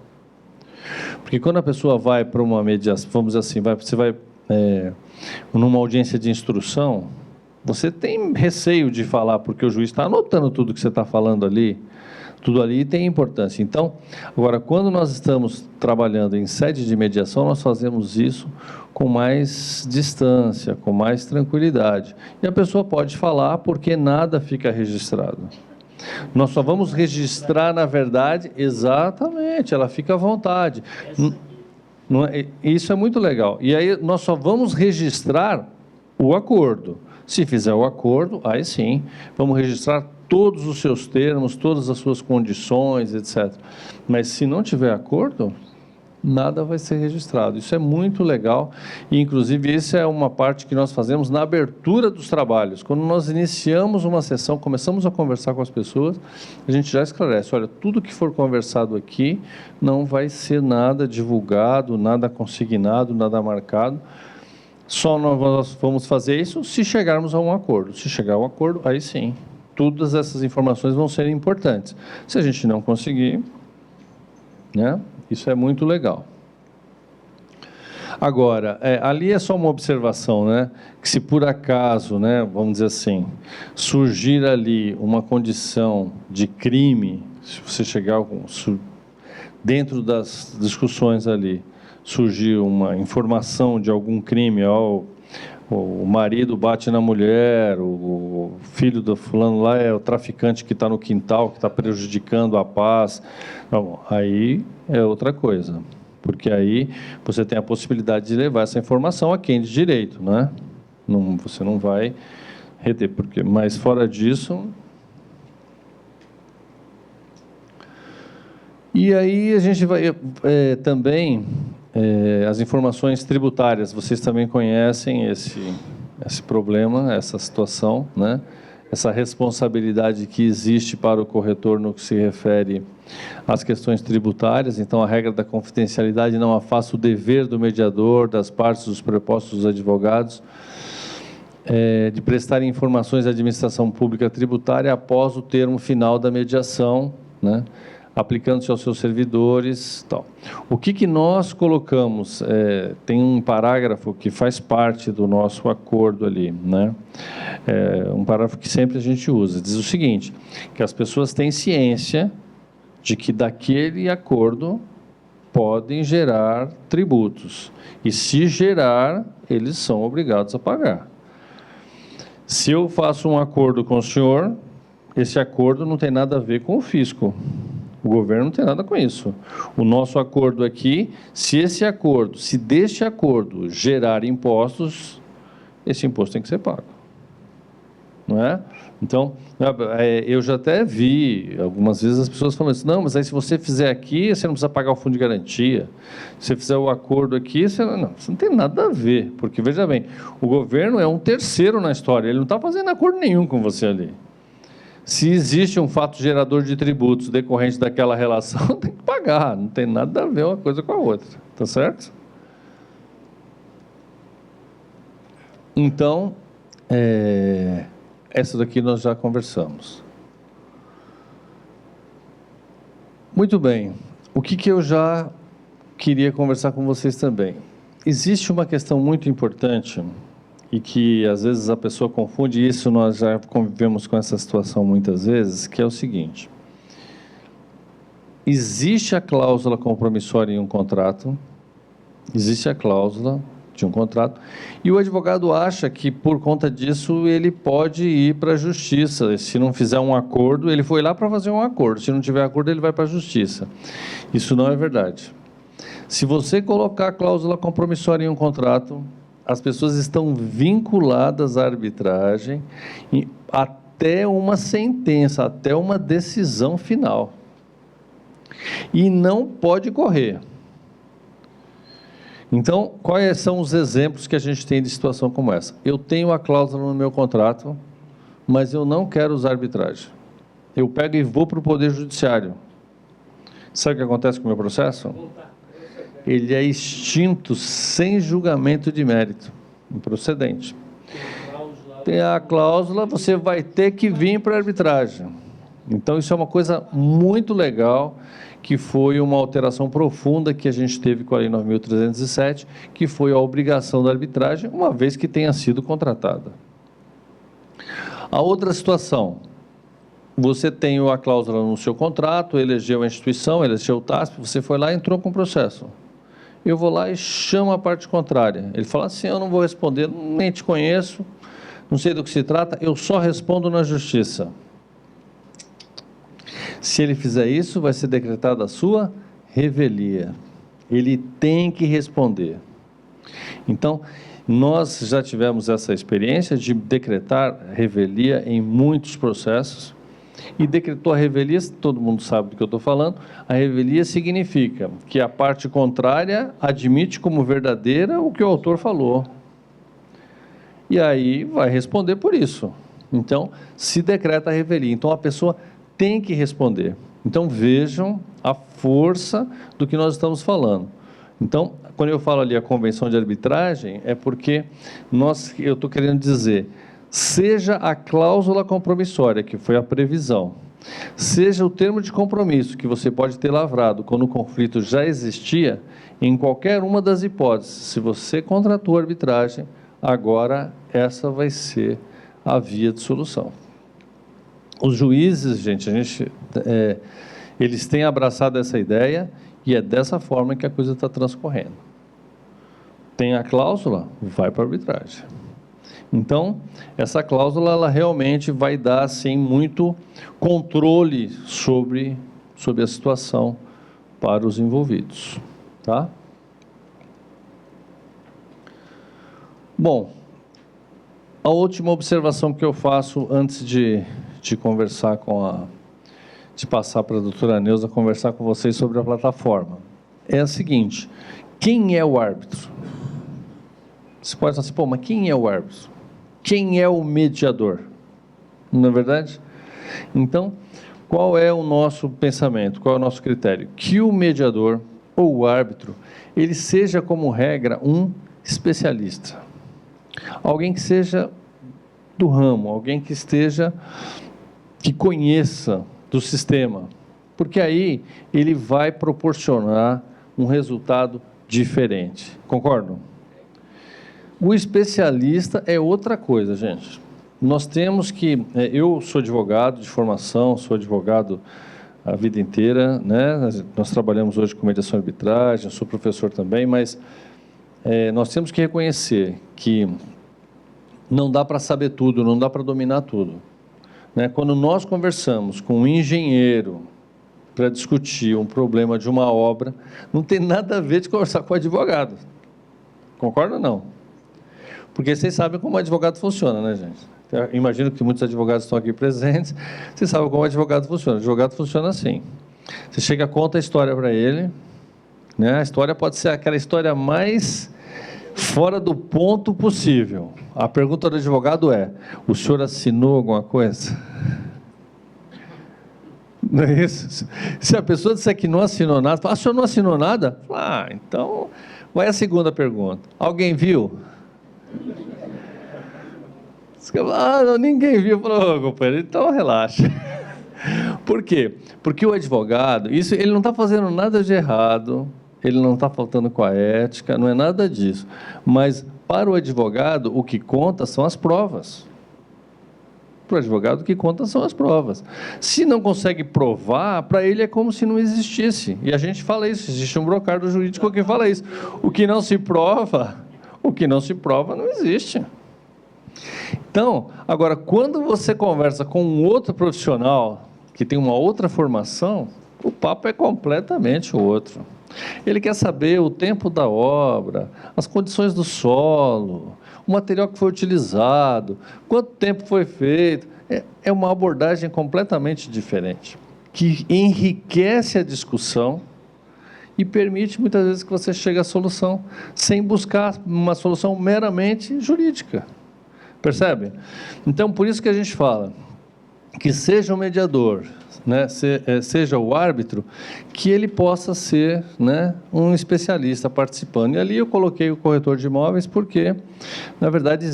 Porque quando a pessoa vai para uma mediação, vamos dizer assim, você vai numa audiência de instrução, Você tem receio de falar, porque o juiz está anotando tudo que você está falando ali, tudo ali tem importância. Então, agora, quando nós estamos trabalhando em sede de mediação, nós fazemos isso com mais distância, com mais tranquilidade. E a pessoa pode falar porque nada fica registrado. Nós só vamos registrar, na verdade, exatamente, ela fica à vontade. Isso é muito legal. E aí nós só vamos registrar o acordo. Se fizer o acordo, aí sim, vamos registrar todos os seus termos, todas as suas condições, etc. Mas se não tiver acordo, nada vai ser registrado. Isso é muito legal e, inclusive, isso é uma parte que nós fazemos na abertura dos trabalhos. Quando nós iniciamos uma sessão, começamos a conversar com as pessoas, a gente já esclarece, olha, tudo que for conversado aqui não vai ser nada divulgado, nada consignado, nada marcado. Só nós vamos fazer isso se chegarmos a um acordo. Se chegar a um acordo, aí sim, todas essas informações vão ser importantes. Se a gente não conseguir, né? Isso é muito legal. Agora, ali é só uma observação, né? Que se por acaso, né, vamos dizer assim, surgir ali uma condição de crime, se você chegar dentro das discussões ali, surgir uma informação de algum crime, o marido bate na mulher, o filho do fulano lá é o traficante que está no quintal, que está prejudicando a paz. Não, aí é outra coisa, porque aí você tem a possibilidade de levar essa informação a quem de direito, né? Não, você não vai reter, mas fora disso... E aí a gente vai também... as informações tributárias, vocês também conhecem esse problema, essa situação, né? Essa responsabilidade que existe para o corretor no que se refere às questões tributárias. Então, a regra da confidencialidade não afasta o dever do mediador, das partes, dos prepostos dos advogados, de prestar informações à administração pública tributária após o termo final da mediação, né? Aplicando-se aos seus servidores, tal. O que nós colocamos? Tem um parágrafo que faz parte do nosso acordo ali, né? Um parágrafo que sempre a gente usa. Diz o seguinte, que as pessoas têm ciência de que daquele acordo podem gerar tributos. E se gerar, eles são obrigados a pagar. Se eu faço um acordo com o senhor, esse acordo não tem nada a ver com o fisco. O governo não tem nada com isso. O nosso acordo aqui, se deste acordo gerar impostos, esse imposto tem que ser pago. Não é? Então, eu já até vi, algumas vezes as pessoas falando assim, não, mas aí se você fizer aqui, você não precisa pagar o fundo de garantia. Se você fizer o acordo aqui, isso não tem nada a ver. Porque, veja bem, o governo é um terceiro na história, ele não está fazendo acordo nenhum com você ali. Se existe um fato gerador de tributos decorrente daquela relação, tem que pagar, não tem nada a ver uma coisa com a outra, tá certo? Então, essa daqui nós já conversamos. Muito bem, o que eu já queria conversar com vocês também. Existe uma questão muito importante e que às vezes a pessoa confunde, e isso nós já convivemos com essa situação muitas vezes, que é o seguinte: existe a cláusula compromissória em um contrato, existe a cláusula de um contrato, e o advogado acha que por conta disso ele pode ir para a justiça. Se não fizer um acordo, ele foi lá para fazer um acordo, se não tiver acordo ele vai para a justiça. Isso não é verdade. Se você colocar a cláusula compromissória em um contrato, as pessoas estão vinculadas à arbitragem até uma sentença, até uma decisão final. E não pode correr. Então, quais são os exemplos que a gente tem de situação como essa? Eu tenho a cláusula no meu contrato, mas eu não quero usar arbitragem. Eu pego e vou para o Poder Judiciário. Sabe o que acontece com o meu processo? Ele é extinto sem julgamento de mérito, improcedente. Tem a cláusula, você vai ter que vir para a arbitragem. Então, isso é uma coisa muito legal, que foi uma alteração profunda que a gente teve com a Lei 9.307, que foi a obrigação da arbitragem, uma vez que tenha sido contratada. A outra situação, você tem a cláusula no seu contrato, elegeu a instituição, elegeu o TASP, você foi lá e entrou com o processo. Eu vou lá e chamo a parte contrária. Ele fala assim, eu não vou responder, nem te conheço, não sei do que se trata, eu só respondo na justiça. Se ele fizer isso, vai ser decretada a sua revelia. Ele tem que responder. Então, nós já tivemos essa experiência de decretar revelia em muitos processos, e decretou a revelia, todo mundo sabe do que eu estou falando, a revelia significa que a parte contrária admite como verdadeira o que o autor falou. E aí vai responder por isso. Então, se decreta a revelia. Então, a pessoa tem que responder. Então, vejam a força do que nós estamos falando. Então, quando eu falo ali a convenção de arbitragem, é porque eu estou querendo dizer, seja a cláusula compromissória, que foi a previsão, seja o termo de compromisso que você pode ter lavrado quando o conflito já existia, em qualquer uma das hipóteses, se você contratou a arbitragem, agora essa vai ser a via de solução. Os juízes, gente, eles têm abraçado essa ideia e é dessa forma que a coisa está transcorrendo. Tem a cláusula, vai para a arbitragem. Então, essa cláusula, ela realmente vai dar, assim, muito controle sobre a situação para os envolvidos, tá? Bom, a última observação que eu faço antes de conversar de passar para a doutora Neuza conversar com vocês sobre a plataforma, é a seguinte, quem é o árbitro? Você pode falar assim, pô, mas quem é o árbitro? Quem é o mediador? Não é verdade? Então, qual é o nosso pensamento? Qual é o nosso critério? Que o mediador ou o árbitro, ele seja como regra um especialista. Alguém que seja do ramo, alguém que conheça do sistema, porque aí ele vai proporcionar um resultado diferente. Concordam? O especialista é outra coisa, gente. Nós temos que... eu sou advogado de formação, sou advogado a vida inteira, né? Nós trabalhamos hoje com mediação e arbitragem, sou professor também, mas nós temos que reconhecer que não dá para saber tudo, não dá para dominar tudo. Né? Quando nós conversamos com um engenheiro para discutir um problema de uma obra, não tem nada a ver de conversar com o advogado. Concorda ou não? Porque vocês sabem como o advogado funciona, né, gente? Eu imagino que muitos advogados estão aqui presentes, vocês sabem como o advogado funciona. O advogado funciona assim. Você chega, conta a história para ele, né? A história pode ser aquela história mais fora do ponto possível. A pergunta do advogado é, o senhor assinou alguma coisa? Não é isso? Se a pessoa disser que não assinou nada, fala, o senhor não assinou nada? Então, vai a segunda pergunta. Alguém viu? Não, ninguém viu. Falou, companheiro, então relaxa. Por quê? Porque o advogado, ele não está fazendo nada de errado, ele não está faltando com a ética, não é nada disso. Mas, para o advogado, o que conta são as provas. Para o advogado, o que conta são as provas. Se não consegue provar, para ele é como se não existisse. E a gente fala isso, existe um brocardo jurídico que fala isso. O que não se prova não existe. Então, agora, quando você conversa com um outro profissional que tem uma outra formação, o papo é completamente outro. Ele quer saber o tempo da obra, as condições do solo, o material que foi utilizado, quanto tempo foi feito. É uma abordagem completamente diferente, que enriquece a discussão e permite, muitas vezes, que você chegue à solução, sem buscar uma solução meramente jurídica. Percebe? Então, por isso que a gente fala que seja o mediador, né, seja o árbitro, que ele possa ser, né, um especialista participando. E ali eu coloquei o corretor de imóveis porque, na verdade,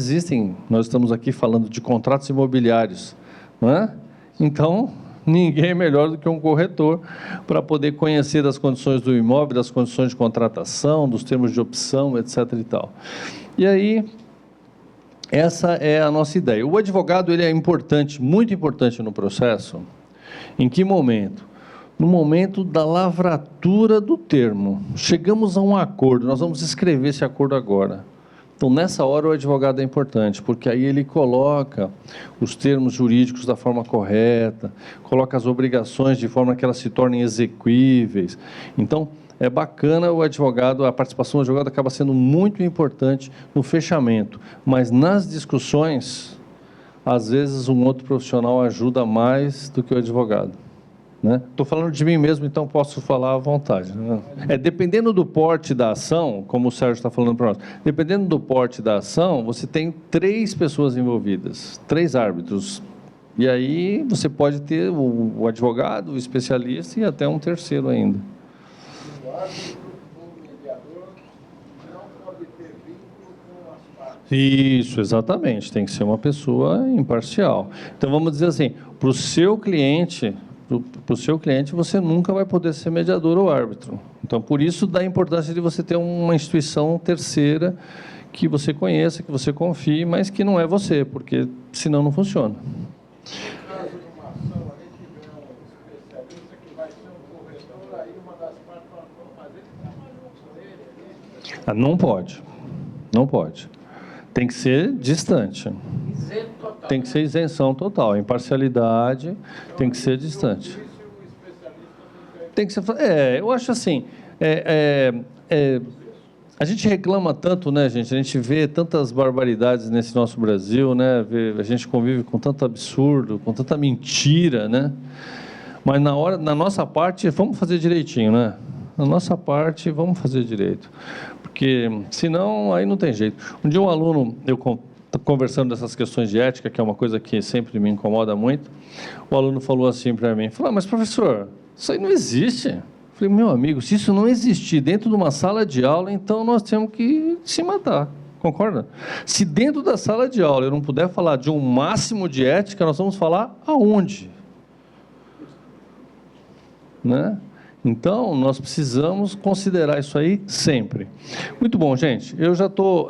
nós estamos aqui falando de contratos imobiliários, não é? Então, ninguém é melhor do que um corretor para poder conhecer das condições do imóvel, das condições de contratação, dos termos de opção, etc. e tal. E aí, Essa é a nossa ideia. O advogado ele é importante, muito importante no processo. Em que momento? No momento da lavratura do termo. Chegamos a um acordo, nós vamos escrever esse acordo agora. Então, nessa hora, o advogado é importante, porque aí ele coloca os termos jurídicos da forma correta, coloca as obrigações de forma que elas se tornem exequíveis. Então, é bacana o advogado, a participação do advogado acaba sendo muito importante no fechamento, mas nas discussões, às vezes um outro profissional ajuda mais do que o advogado. Estou falando de mim mesmo, então posso falar à vontade. Né? Dependendo do porte da ação, como o Sérgio está falando para nós, dependendo do porte da ação, você tem 3 pessoas envolvidas, 3 árbitros. E aí você pode ter o advogado, o especialista e até um terceiro ainda. O árbitro, o mediador, não pode ter vínculo com as partes. Isso, exatamente. Tem que ser uma pessoa imparcial. Então, vamos dizer assim, para o seu cliente, você nunca vai poder ser mediador ou árbitro. Então, por isso, dá a importância de você ter uma instituição terceira que você conheça, que você confie, mas que não é você, porque senão não funciona. No caso de uma ação, ali tiver um especialista que vai ser um corretor, aí uma das partes fala, mas ele trabalhou com ele ali. Não pode. Não pode. Tem que ser distante. Isento total. Tem que ser isenção total. Imparcialidade tem que ser distante. Tem que ser. Eu acho assim. A gente reclama tanto, né, gente? A gente vê tantas barbaridades nesse nosso Brasil, né? A gente convive com tanto absurdo, com tanta mentira, né? Mas na nossa parte, vamos fazer direitinho, né? Na nossa parte, vamos fazer direito. Porque, senão, aí não tem jeito. Um dia um aluno, eu conversando dessas questões de ética, que é uma coisa que sempre me incomoda muito, o aluno falou assim para mim, falou, mas professor, isso aí não existe. Eu falei, meu amigo, se isso não existir dentro de uma sala de aula, então nós temos que se matar, concorda? Se dentro da sala de aula eu não puder falar de um máximo de ética, nós vamos falar aonde? Né? Então, nós precisamos considerar isso aí sempre. Muito bom, gente. Eu já estou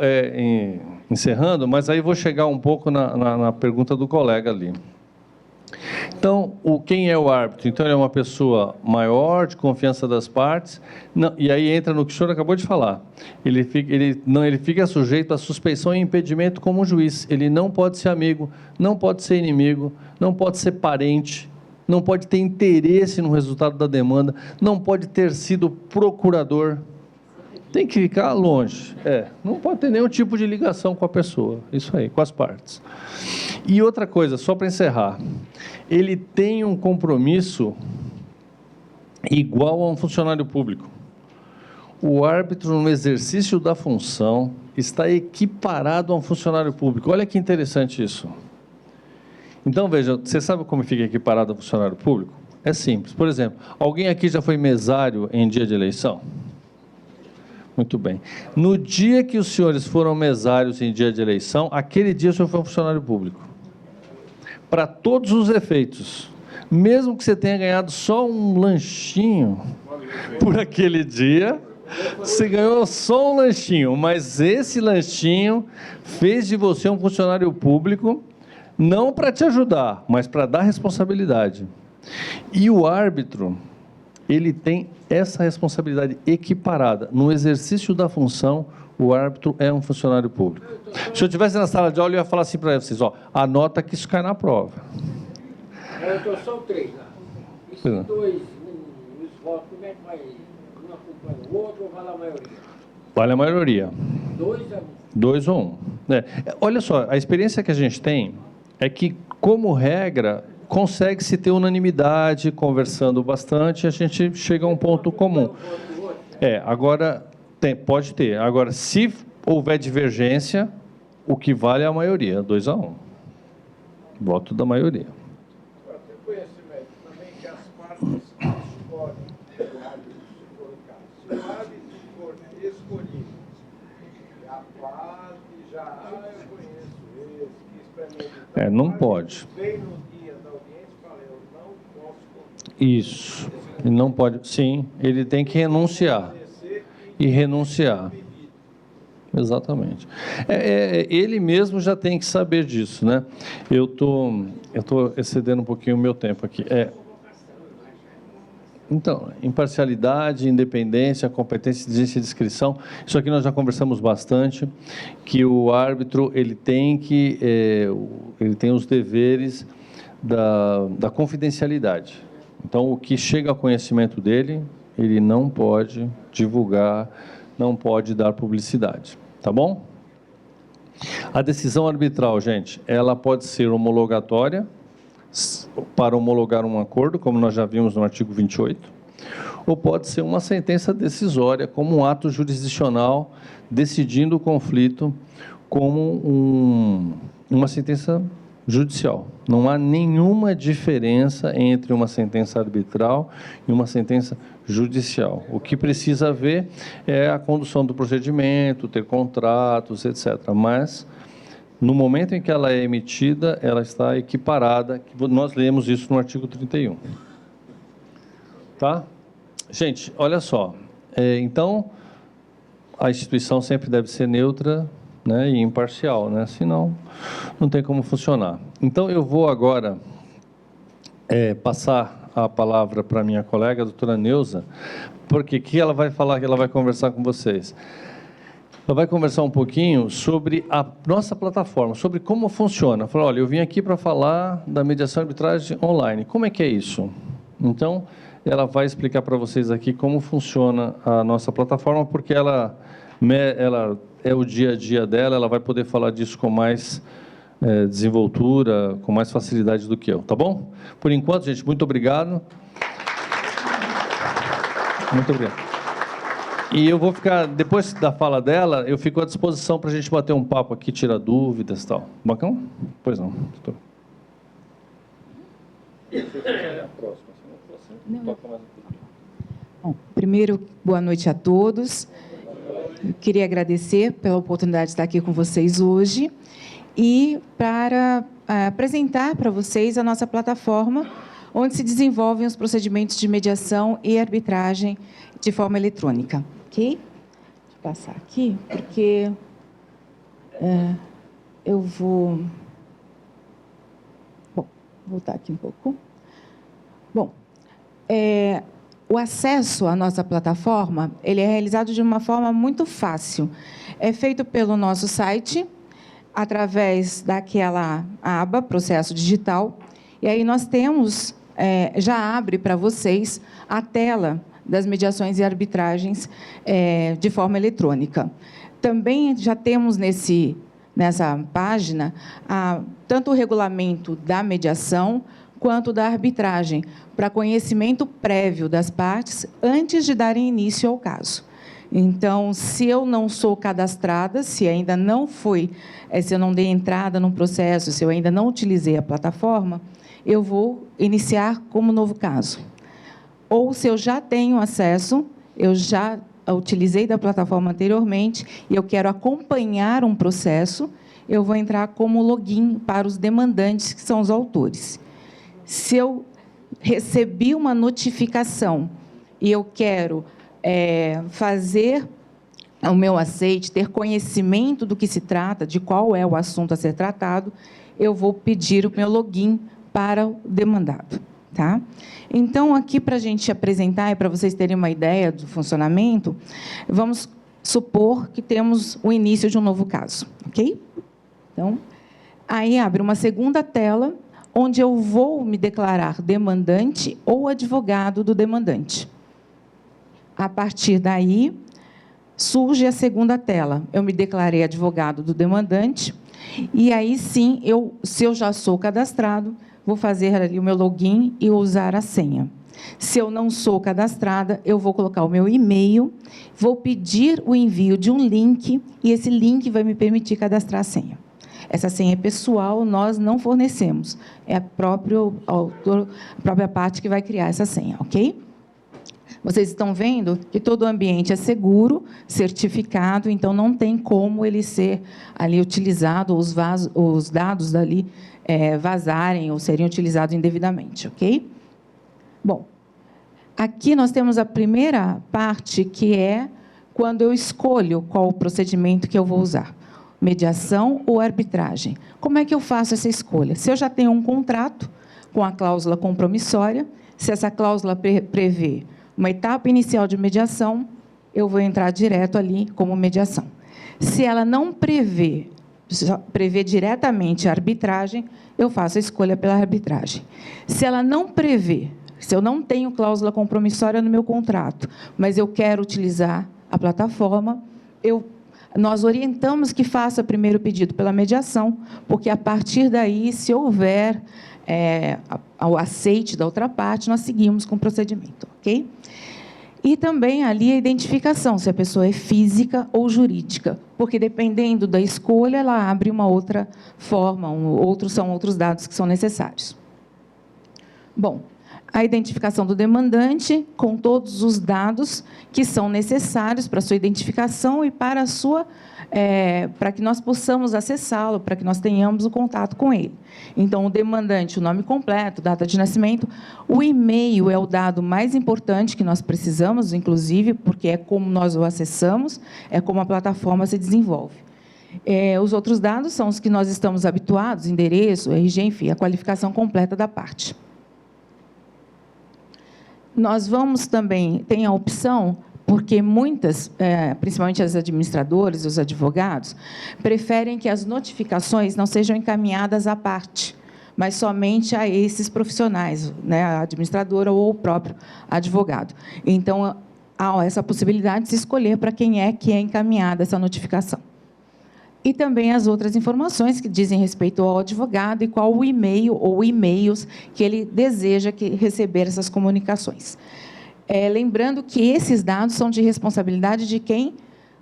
encerrando, mas aí vou chegar um pouco na pergunta do colega ali. Então, quem é o árbitro? Então, ele é uma pessoa maior, de confiança das partes, e aí entra no que o senhor acabou de falar. Ele fica sujeito a suspeição e impedimento como juiz. Ele não pode ser amigo, não pode ser inimigo, não pode ser parente, não pode ter interesse no resultado da demanda, não pode ter sido procurador, tem que ficar longe, não pode ter nenhum tipo de ligação com a pessoa, isso aí, com as partes. E outra coisa, só para encerrar, ele tem um compromisso igual a um funcionário público. O árbitro, no exercício da função, está equiparado a um funcionário público. Olha que interessante isso. Então, veja, você sabe como fica equiparado a funcionário público? É simples. Por exemplo, alguém aqui já foi mesário em dia de eleição? Muito bem. No dia que os senhores foram mesários em dia de eleição, aquele dia o senhor foi um funcionário público. Para todos os efeitos. Mesmo que você tenha ganhado só um lanchinho por aquele dia, você ganhou só um lanchinho, mas esse lanchinho fez de você um funcionário público, não para te ajudar, mas para dar responsabilidade. E o árbitro, ele tem essa responsabilidade equiparada. No exercício da função, o árbitro é um funcionário público. Se eu estivesse na sala de aula, eu ia falar assim para vocês, anota que isso cai na prova. Eu estou só 3 lá. E se 2 os votos, como é que vai? Um acompanha o outro ou vale a maioria? Vale a maioria. 2 a 1. 2 ou 1. Olha só, a experiência que a gente tem é que, como regra, consegue-se ter unanimidade, conversando bastante, a gente chega a um ponto comum. Agora, pode ter. Agora, se houver divergência, o que vale é a maioria, 2 a 1. Voto da maioria. Tem conhecimento também que as partes escolhem o árbitro, se for o caso. Se o árbitro for escolhido, a parte já, eu conheço esse, que experimenta. Não pode. Vem no dia da audiência e fala, eu não posso contar. Isso. Ele não pode. Sim, ele tem que renunciar. E renunciar. Exatamente. Ele mesmo já tem que saber disso, né? Eu tô excedendo um pouquinho o meu tempo aqui. Então, imparcialidade, independência, competência, exigência e discrição, isso aqui nós já conversamos bastante, que o árbitro ele tem os deveres da confidencialidade. Então, o que chega ao conhecimento dele, ele não pode divulgar, não pode dar publicidade, tá bom? A decisão arbitral, gente, ela pode ser homologatória, para homologar um acordo, como nós já vimos no artigo 28, ou pode ser uma sentença decisória, como um ato jurisdicional decidindo o conflito como uma sentença judicial. Não há nenhuma diferença entre uma sentença arbitral e uma sentença judicial. O que precisa haver é a condução do procedimento, ter contratos, etc. Mas, no momento em que ela é emitida, ela está equiparada. Nós lemos isso no artigo 31. Tá? Gente, olha só. Então, a instituição sempre deve ser neutra, né, e imparcial, né? Senão, não tem como funcionar. Então, eu vou agora passar a palavra para a minha colega, a doutora Neuza, porque o que ela vai falar, que ela vai conversar com vocês? Ela vai conversar um pouquinho sobre a nossa plataforma, sobre como funciona. Falou, olha, eu vim aqui para falar da mediação e arbitragem online. Como é que é isso? Então, ela vai explicar para vocês aqui como funciona a nossa plataforma, porque ela é o dia a dia dela, ela vai poder falar disso com mais desenvoltura, com mais facilidade do que eu, tá bom? Por enquanto, gente, muito obrigado. Muito obrigado. E eu vou ficar, depois da fala dela, eu fico à disposição para a gente bater um papo aqui, tirar dúvidas e tal. Bacão? Pois não. Bom, primeiro, boa noite a todos. Eu queria agradecer pela oportunidade de estar aqui com vocês hoje e para apresentar para vocês a nossa plataforma, onde se desenvolvem os procedimentos de mediação e arbitragem de forma eletrônica. Ok? Deixa eu passar aqui, porque eu vou... Bom, voltar aqui um pouco. Bom, o acesso à nossa plataforma, ele é realizado de uma forma muito fácil. É feito pelo nosso site, através daquela aba, Processo Digital, e aí nós temos, já abre para vocês a tela das mediações e arbitragens de forma eletrônica. Também já temos nessa página tanto o regulamento da mediação quanto da arbitragem, para conhecimento prévio das partes antes de darem início ao caso. Então, se eu não sou cadastrada, se ainda não se eu não dei entrada no processo, se eu ainda não utilizei a plataforma, eu vou iniciar como novo caso. Ou se eu já tenho acesso, eu já utilizei da plataforma anteriormente e eu quero acompanhar um processo, eu vou entrar como login para os demandantes, que são os autores. Se eu recebi uma notificação e eu quero fazer o meu aceite, ter conhecimento do que se trata, de qual é o assunto a ser tratado, eu vou pedir o meu login para o demandado. Tá? Então, aqui, para a gente apresentar e para vocês terem uma ideia do funcionamento, vamos supor que temos o início de um novo caso. Ok? Então, aí abre uma segunda tela, onde eu vou me declarar demandante ou advogado do demandante. A partir daí, surge a segunda tela. Eu me declarei advogado do demandante, e aí sim, se eu já sou cadastrado, vou fazer ali o meu login e usar a senha. Se eu não sou cadastrada, eu vou colocar o meu e-mail, vou pedir o envio de um link, e esse link vai me permitir cadastrar a senha. Essa senha é pessoal, nós não fornecemos. É a própria parte que vai criar essa senha, ok? Vocês estão vendo que todo o ambiente é seguro, certificado, então não tem como ele ser ali utilizado, os dados dali vazarem ou serem utilizados indevidamente, ok? Bom, aqui nós temos a primeira parte, que é quando eu escolho qual o procedimento que eu vou usar, mediação ou arbitragem. Como é que eu faço essa escolha? Se eu já tenho um contrato com a cláusula compromissória, se essa cláusula prevê uma etapa inicial de mediação, eu vou entrar direto ali como mediação. Se ela não prevê diretamente a arbitragem, eu faço a escolha pela arbitragem. Se ela não prevê, se eu não tenho cláusula compromissória no meu contrato, mas eu quero utilizar a plataforma, nós orientamos que faça primeiro o pedido pela mediação, porque, a partir daí, se houver o aceite da outra parte, nós seguimos com o procedimento, ok? E também ali a identificação, se a pessoa é física ou jurídica, porque, dependendo da escolha, ela abre uma outra forma, são outros dados que são necessários. Bom, a identificação do demandante com todos os dados que são necessários para a sua identificação e para que nós possamos acessá-lo, para que nós tenhamos o contato com ele. Então, o demandante, o nome completo, data de nascimento, o e-mail é o dado mais importante que nós precisamos, inclusive, porque é como nós o acessamos, é como a plataforma se desenvolve. Os outros dados são os que nós estamos habituados, endereço, RG, enfim, a qualificação completa da parte. Nós vamos também, tem a opção, porque muitas, principalmente as administradoras e os advogados, preferem que as notificações não sejam encaminhadas à parte, mas somente a esses profissionais, né, a administradora ou o próprio advogado. Então, há essa possibilidade de se escolher para quem é que é encaminhada essa notificação. E também as outras informações que dizem respeito ao advogado e qual o e-mail ou e-mails que ele deseja receber essas comunicações. Lembrando que esses dados são de responsabilidade de quem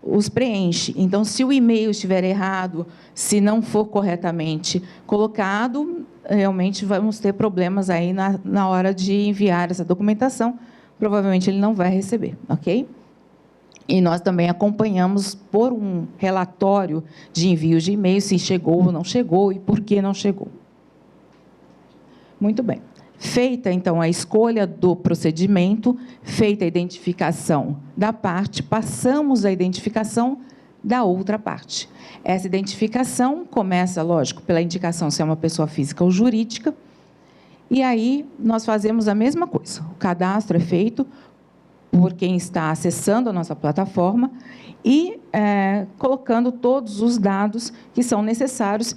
os preenche. Então, se o e-mail estiver errado, se não for corretamente colocado, realmente vamos ter problemas aí na hora de enviar essa documentação. Provavelmente ele não vai receber, ok? E nós também acompanhamos por um relatório de envio de e-mail se chegou ou não chegou e por que não chegou. Muito bem. Feita, então, a escolha do procedimento, feita a identificação da parte, passamos à identificação da outra parte. Essa identificação começa, lógico, pela indicação se é uma pessoa física ou jurídica, e aí nós fazemos a mesma coisa. O cadastro é feito por quem está acessando a nossa plataforma e colocando todos os dados que são necessários,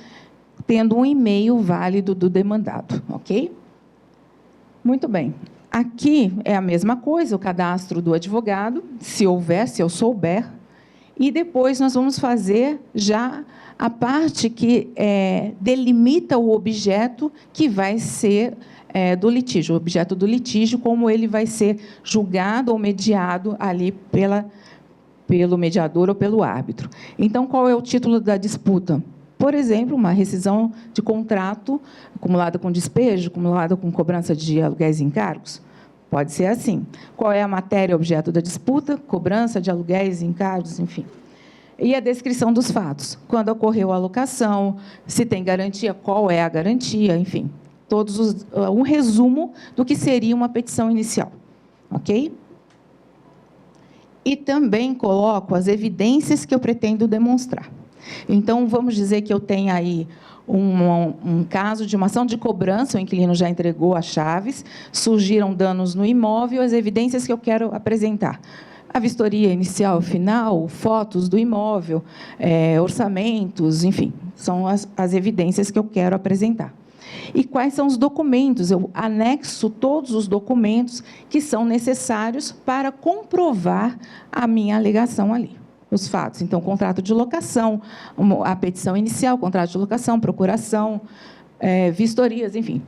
tendo um e-mail válido do demandado, ok? Muito bem. Aqui é a mesma coisa, o cadastro do advogado, se houver, se eu souber, e depois nós vamos fazer já a parte que delimita o objeto que vai ser do litígio, o objeto do litígio, como ele vai ser julgado ou mediado ali pelo mediador ou pelo árbitro. Então, qual é o título da disputa? Por exemplo, uma rescisão de contrato acumulada com despejo, acumulada com cobrança de aluguéis e encargos? Pode ser assim. Qual é a matéria objeto da disputa? Cobrança de aluguéis e encargos, enfim. E a descrição dos fatos. Quando ocorreu a alocação, se tem garantia, qual é a garantia, enfim. Um resumo do que seria uma petição inicial. Ok? E também coloco as evidências que eu pretendo demonstrar. Então, vamos dizer que eu tenho aí um caso de uma ação de cobrança, o inquilino já entregou as chaves, surgiram danos no imóvel, as evidências que eu quero apresentar. A vistoria inicial e final, fotos do imóvel, orçamentos, enfim, são as evidências que eu quero apresentar. E quais são os documentos? Eu anexo todos os documentos que são necessários para comprovar a minha alegação ali, os fatos. Então, contrato de locação, a petição inicial, contrato de locação, procuração, vistorias, enfim.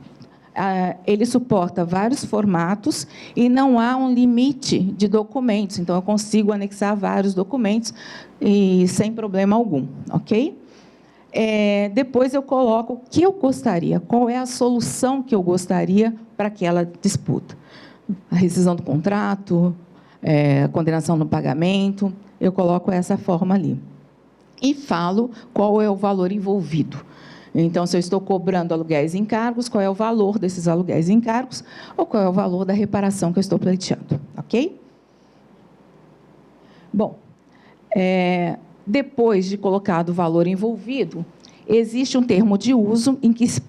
Ele suporta vários formatos e não há um limite de documentos. Então, eu consigo anexar vários documentos e sem problema algum, ok? Depois eu coloco o que eu gostaria, qual é a solução que eu gostaria para aquela disputa. A rescisão do contrato, a condenação no pagamento, eu coloco essa forma ali. E falo qual é o valor envolvido. Então, se eu estou cobrando aluguéis e encargos, qual é o valor desses aluguéis e encargos, ou qual é o valor da reparação que eu estou pleiteando, ok? Bom, Depois de colocado o valor envolvido, existe um termo de uso em que se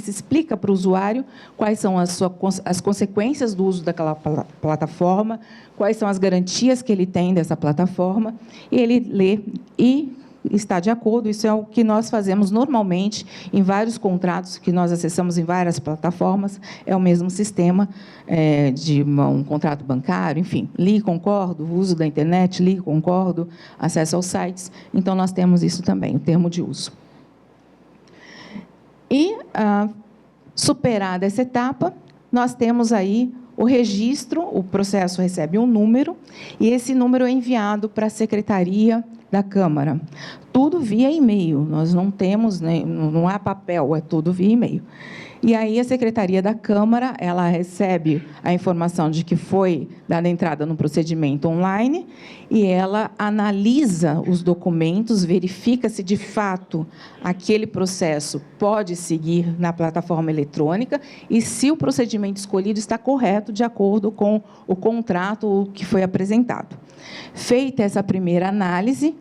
explica para o usuário quais são as consequências do uso daquela plataforma, quais são as garantias que ele tem dessa plataforma, e ele lê e está de acordo. Isso é o que nós fazemos normalmente em vários contratos que nós acessamos em várias plataformas. É o mesmo sistema de um contrato bancário, enfim. Li e concordo, uso da internet, li e concordo, acesso aos sites. Então, nós temos isso também, o termo de uso. E, superada essa etapa, nós temos aí o registro, o processo recebe um número, e esse número é enviado para a Secretaria da Câmara. Tudo via e-mail, nós não temos, não há papel, é tudo via e-mail. E aí a Secretaria da Câmara, ela recebe a informação de que foi dada entrada no procedimento online e ela analisa os documentos, verifica se de fato aquele processo pode seguir na plataforma eletrônica e se o procedimento escolhido está correto de acordo com o contrato que foi apresentado. Feita essa primeira análise,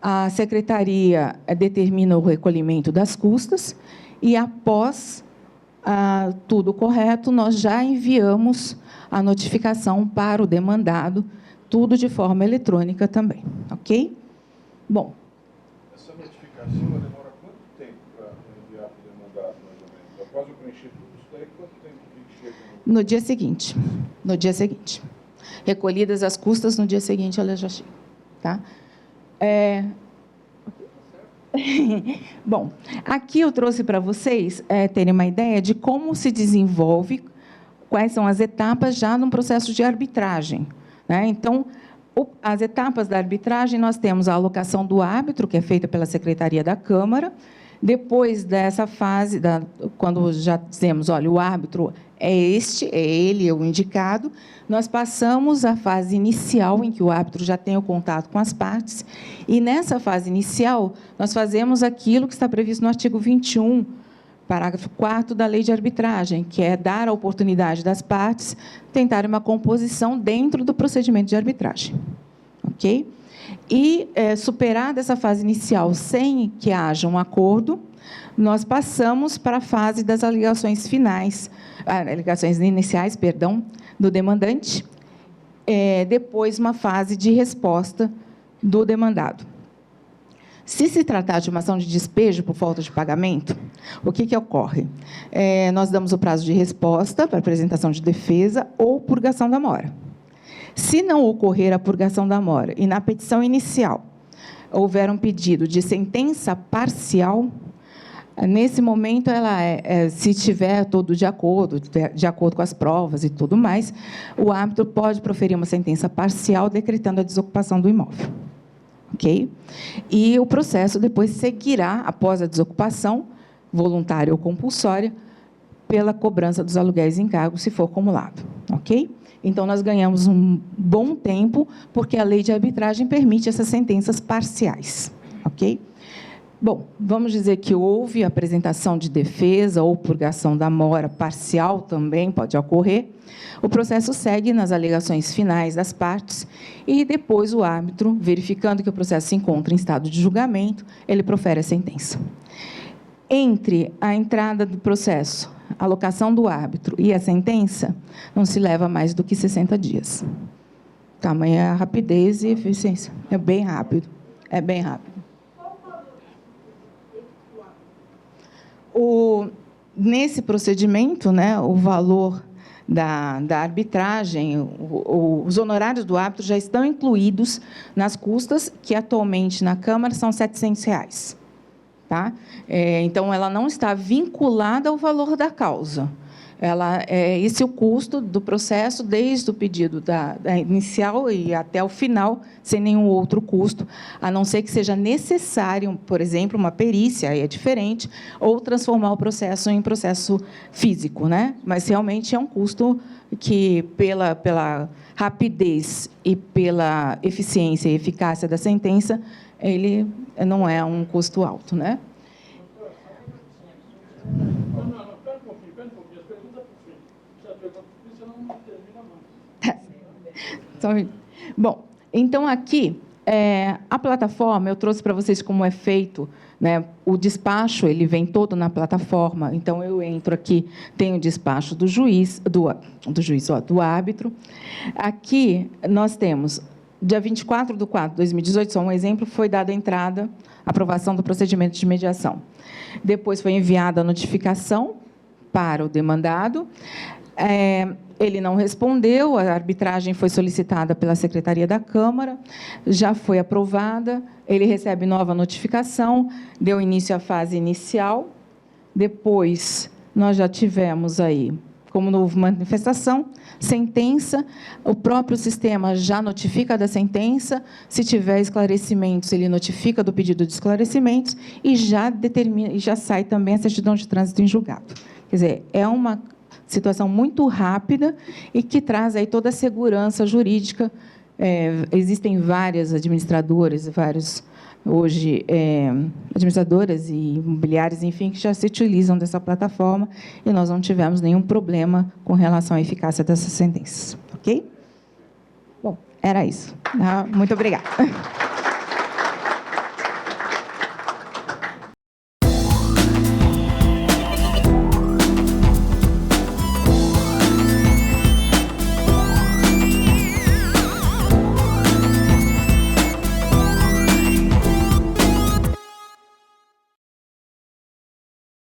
a Secretaria determina o recolhimento das custas e, após tudo correto, nós já enviamos a notificação para o demandado, tudo de forma eletrônica também, ok? Bom. Essa notificação demora quanto tempo para enviar para o demandado, mais ou menos? Após eu preencher tudo isso daí, quanto tempo que chega? No dia seguinte. No dia seguinte. Recolhidas as custas, no dia seguinte ela já chega. Tá? Bom, aqui eu trouxe para vocês terem uma ideia de como se desenvolve, quais são as etapas já no processo de arbitragem, né? Então, as etapas da arbitragem, nós temos a alocação do árbitro, que é feita pela Secretaria da Câmara. Depois dessa fase, quando já dizemos, olha, o árbitro é ele, o indicado, nós passamos à fase inicial, em que o árbitro já tem o contato com as partes, e nessa fase inicial, nós fazemos aquilo que está previsto no artigo 21, parágrafo 4º da Lei de Arbitragem, que é dar a oportunidade das partes tentarem uma composição dentro do procedimento de arbitragem. Ok? E, superada essa fase inicial sem que haja um acordo, nós passamos para a fase das alegações iniciais, do demandante, depois uma fase de resposta do demandado. Se se tratar de uma ação de despejo por falta de pagamento, o que ocorre? Nós damos o prazo de resposta para apresentação de defesa ou purgação da mora. Se não ocorrer a purgação da mora e na petição inicial houver um pedido de sentença parcial, nesse momento, se tiver todo de acordo com as provas e tudo mais, o árbitro pode proferir uma sentença parcial decretando a desocupação do imóvel. Ok? E o processo depois seguirá, após a desocupação, voluntária ou compulsória, pela cobrança dos aluguéis e encargos, se for acumulado. Ok? Então, nós ganhamos um bom tempo, porque a lei de arbitragem permite essas sentenças parciais. Ok? Bom, vamos dizer que houve apresentação de defesa ou purgação da mora parcial também pode ocorrer. O processo segue nas alegações finais das partes e depois o árbitro, verificando que o processo se encontra em estado de julgamento, ele profere a sentença. Entre a entrada do processo, a alocação do árbitro e a sentença, não se leva mais do que 60 dias. Tamanha rapidez e eficiência. É bem rápido. É bem rápido. Nesse procedimento, né, o valor da arbitragem, os honorários do árbitro já estão incluídos nas custas, que atualmente na Câmara são R$ 700. Tá? Então, ela não está vinculada ao valor da causa. Esse é o custo do processo, desde o pedido da inicial e até o final, sem nenhum outro custo, a não ser que seja necessário, por exemplo, uma perícia, aí é diferente, ou transformar o processo em processo físico, né? Mas, realmente, é um custo que, pela rapidez e pela eficiência e eficácia da sentença, ele não é um custo alto, né? Bom, então, aqui, A plataforma, eu trouxe para vocês como é feito, né? O despacho, ele vem todo na plataforma. Então, eu entro aqui, tem o despacho do juiz, do árbitro. Aqui, nós temos, dia 24/4/2018, só um exemplo, foi dada a entrada, aprovação do procedimento de mediação. Depois foi enviada a notificação para o demandado. Ele não respondeu, a arbitragem foi solicitada pela Secretaria da Câmara, já foi aprovada, ele recebe nova notificação, deu início à fase inicial. Depois, nós já tivemos aí, como novo manifestação, sentença, o próprio sistema já notifica da sentença, se tiver esclarecimentos, ele notifica do pedido de esclarecimentos e já determina, e já sai também a certidão de trânsito em julgado. Quer dizer, é uma situação muito rápida e que traz aí toda a segurança jurídica. Existem várias administradoras, hoje, administradoras e imobiliárias, enfim, que já se utilizam dessa plataforma e nós não tivemos nenhum problema com relação à eficácia dessas sentenças. Ok? Bom, era isso. Muito obrigada.